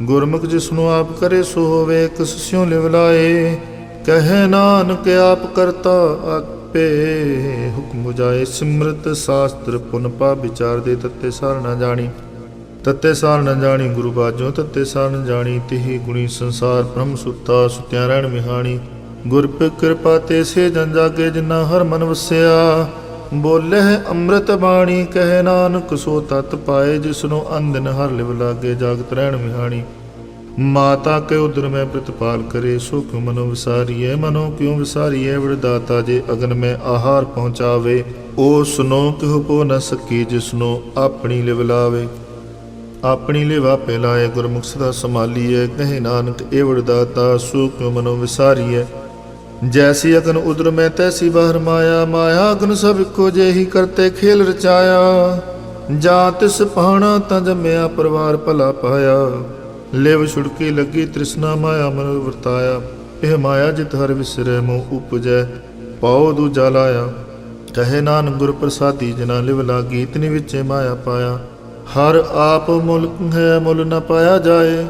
ਗੁਰਮੁਖ ਜਿਸਨੂੰ ਆਪ ਕਰੇ, ਸੋ ਹੋਵੇ ਕਿਸ ਸਿਉ ਲਿਵ ਲਾਏ। ਕਹੇ ਨਾਨਕ ਆਪ ਕਰਤਾ ਆਪੇ, ਹੁਕਮ ਬੁਝਾਏ। ਸਿਮਰਤ ਸ਼ਾਸਤਰ ਪੁਨ ਪਾ, ਵਿਚਾਰ ਦੇ ਤੱਤੇ ਸਾਰ ਨ ਜਾਣੀ। ਤੱਤੇ ਸਾਰ ਨ ਜਾਣੀ ਗੁਰੂ ਬਾਝੋਂ, ਤੱਤੇ ਸਾਰ ਨ ਜਾਣੀ। ਤਿਹੀ ਗੁਣੀ ਸੰਸਾਰ ਬ੍ਰਹਮ ਸੁੱਤਾ, ਸੁਤਿਆ ਰਹਿਣ ਮਿਹਾਣੀ। ਗੁਰ ਕਿਰਪਾ ਤੇ ਸੇ ਜਨ ਜਾਗੇ, ਜਿਨਾ ਹਰ ਮਨ ਵਸਿਆ। ਬੋਲੇ ਅੰਮ੍ਰਿਤ ਬਾਣੀ, ਕਹੇ ਨਾਨਕ ਸੋ ਤਤ ਪਾਏ। ਜਿਸਨੂੰ ਅੰਦਨ ਹਰ ਲਿਵ ਲਾਗੇ, ਜਾਗਤ ਰਹਿਣ ਮਿਹਾਣੀ। ਮਾਤਾ ਕੇ ਉਦਰ ਮੈਂ ਪ੍ਰਤਪਾਲ ਕਰੇ, ਸੋ ਕਿਉ ਮਨੋ ਵਿਸਾਰੀਐ। ਮਨੋ ਕਿਉ ਵਿਸਾਰੀਐ, ਵਿੜਦਾਤਾ ਜੇ ਅਗਨ ਮੈਂ ਆਹਾਰ ਪਹੁੰਚਾਵੇ। ਉਹ ਸੁਨੋ ਕਿਹੁ ਪੋ ਨ ਸਕੀ, ਜਿਸਨੂੰ ਆਪਣੀ ਲਿਵ ਲਾਵੇ। ਆਪਣੀ ਲਿਵ ਆਪੇ ਲਾਏ, ਗੁਰਮੁਖ ਸਦਾ ਸੰਭਾਲੀਐ। ਕਹੇ ਨਾਨਕ ਇਹ ਵਿੜਦਾਤਾ, ਸੋ ਕਿਉ ਮਨੋ ਵਿਸਾਰੀਐ। ਜੈਸੀ ਅਗਨ ਉਦਰ ਮੈਂ, ਤੈਸੀ ਬਾਹਰ ਮਾਇਆ। ਮਾਇਆ ਅਗਨ ਸਭ ਇੱਕੋ ਜਿਹੀ, ਕਰਤੇ ਖੇਲ ਰਚਾਇਆ। ਜਾਂ ਤਿਸ ਪਾਣਾ ਤਾਂ ਜੰਮਿਆ, ਪਰਿਵਾਰ ਭਲਾ ਪਾਇਆ। ਲਿਵ ਛੁੜਕੀ ਲੱਗੀ ਤ੍ਰਿਸ਼ਨਾ, ਮਾਇਆ ਮਨ ਵਰਤਾਇਆ। ਇਹ ਮਾਇਆ ਜਿਤ ਹਰ ਵਿਸਰੈ, ਮੋਹ ਉਪਜੈ ਪਾਉ ਦੂਜਾ ਲਾਇਆ। ਕਹੇ ਨਾਨਕ ਗੁਰ ਪ੍ਰਸਾਦੀ, ਜਿਨਾ ਲਿਵ ਲਾਗੀ। ਇਤਨੀ ਵਿੱਚੇ ਮਾਇਆ ਪਾਇਆ। ਹਰ ਆਪ ਮੁੱਲ ਹੈ, ਮੁੱਲ ਨ ਪਾਇਆ ਜਾਏ।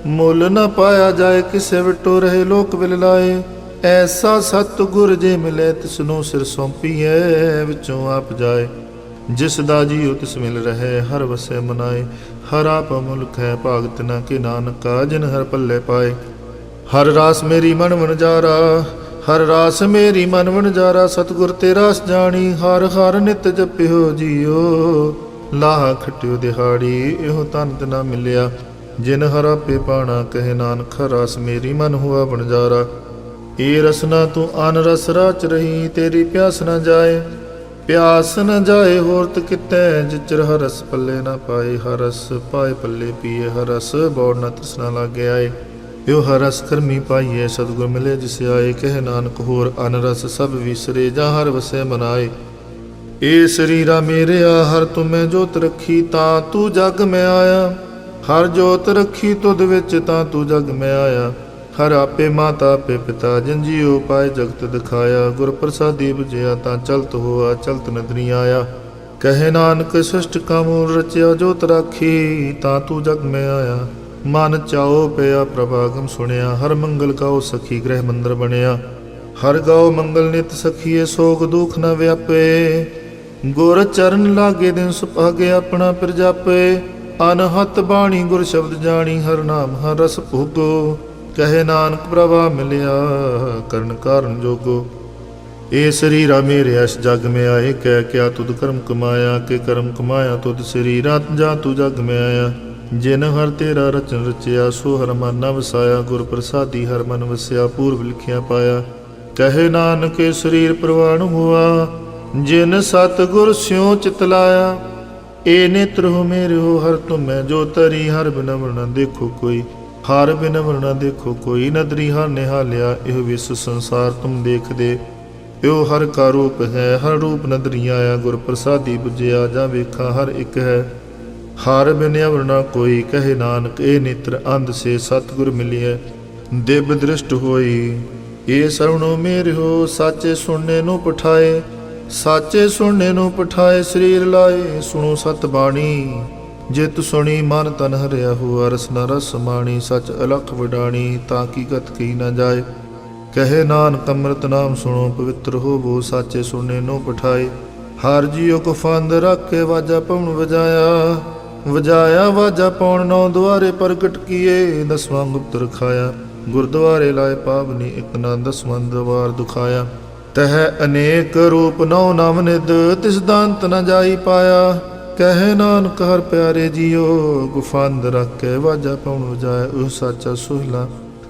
ਮੁੱਲ ਨ ਪਾਇਆ ਜਾਏ, ਕਿਸੇ ਵਿਟੋ ਰਹੇ ਲੋਕ ਵਿਲ ਲਾਏ। ਐਸਾ ਸਤਿਗੁਰ ਜੇ ਮਿਲੇ, ਤਿਸਨੂੰ ਸਿਰ ਸੌਂਪੀਐ, ਵਿੱਚੋਂ ਆਪ ਜਾਏ। जिस दाजियो तिस मिल रहे हर वसै मनाए। हर आप अमुल्क है भागत न के नानका जिन हर पल्ले पाए। हर रास मेरी मन मन जारा, हर रास मेरी मन मन जारा, सतगुर ते रास जानी। हर हर नित जपियो जियो, लाह खटियो दिहाड़ी एहो तन तना मिलिया। जिन हर आपे पाना कहे नानक हर रास मेरी मन हुआ बनजारा। ए रसना तू अन रस राच रही, तेरी प्यास न जाए प्यास न जाए होरत कितै। जिचर हरस पल्ले न पाए, हरस पाए पल्ले पिए। हरस बौड़ न तृष्णा लागे आए, यो हरस करमी पाइए। सतगुर मिले जिसे आए, कह नानक होर अनरस सब विसरे। जा हर वसै मनाए। ए शरीरा मेरे आ, हर तुम्हें जोत रखी ता तू जग में आया। हर जोत रखी तुद विच ता तू जग में आया। हर आपे माता आपे पिता, जिन जियो पाए जगत दिखाया। गुर प्रसादी बुझिया ता चलत होआ, चलत नदरी आया। कहे नानक सृष्ट का मूल रचिया, जोत राखी ता तू जग में आया। मन चाओ पिया प्रभागम सुनिया, हर मंगल गाओ सखी गृह मंदिर बनिया। हर गाओ मंगल नित सखीए, सोग दुख न व्यापे। गुर चरण लागे दिन सुभागे, अपना फिर जापे। अनहत बाणी गुर शब्द जानी, हर नाम हर रस भोगो। कहे नानक प्रभा मिलिया, करण कारण जोगो। ए शरीरा मेरे अस जग में आए, कह क्या तुद कर्म कमाया। के कर्म कमाया तुद शरीरा, जा तू जग में आया। जिन हर तेरा रचन रचिया, सो हर मन न वसाया। गुर प्रसादी हर मन वसिया, पूर्व लिखिया पाया। कहे नानक शरीर प्रवाण हुआ, जिन सतगुर स्यों चित लाया। ए नेत्र हो मेरे हो, हर तुम्हें जो तरी। हर बिन न देखो कोई, हर बिन न देखो कोई। नदरी हर निहालिया, एह विश्व संसार तुम देख दे। यो हर का रूप है, हर रूप नदरी आया। गुर प्रसादी बुझिया, जा वेखा हर एक है। हर बिन न कोई, कहे नानक ए नेत्र अंध से सतगुर मिलिए। दिव्य दृष्ट होई, ए सरवणो मेरे हो। साचे सुनने नु पठाए, साचे सुनने नु पठाए। शरीर लाए सुनो सत बाणी, जित सुनी मन तन हरिया हुआ। रस न रस माणी, सच अलख वडाणी, ताकि गत की न जाए। कहे नानक अमृत नाम सुनो, पवित्र हो वो साचे सुने नो पठाए। हर जियो को फांद रख के, वाजा पवन बजाया। वजाया वाजा पौन, नौ द्वारे प्रगट किए। 10वां गुप्त रखाया, गुरुद्वारे लाए पावनी। एक न 10वां द्वार दुखाया। तह अनेक रूप नौ नाम निद, तिस दांत न जाई पाया। कहे नानक हर प्यारे जियो, गुफांद रख के वाजा पवन बजाए। ओह साचा सुहला,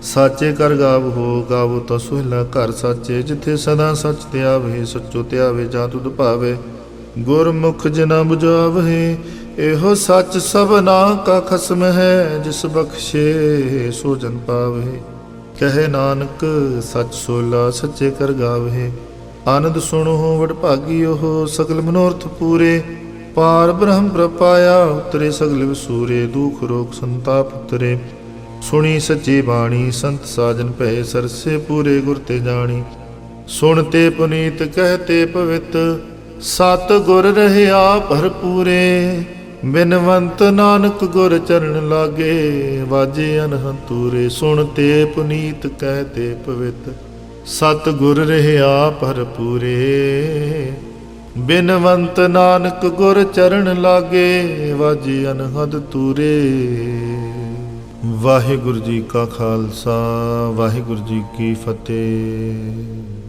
साचे कर गाव हो। गावो तो सुहला घर साचे, जिथे सदा सच त्यावे। सचो त्यावे जा तुद भावे, गुरमुख जना बुझावे। एहो सच सबना का खसम है, जिस बख्शे सो जन पावे। कहे नानक सच सोला, सच्चे कर गावे। आनंद सुनो वड भागियो हो, सकल मनोरथ पूरे। पार ब्रह्म प्रपाया, उतरे सगल विसूरे। दुख रोग संताप उतरे, सुनी सच्ची बाणी। संत साजन भय सरसे, पूरे गुर ते जानी। सुनते पुनीत कहते पवित, सत गुर रहे आप भरपूरे। बिनवंत नानक गुर चरण लागे, वाजे अनहंतूरे। सुनते पुनीत कहते पवित, सत गुर रहे आप भरपूरे। बिनवंत नानक गुर चरण लागे, वाजे अनहद तूरे। वाहिगुरु जी का खालसा, वाहिगुरु जी की फतेह।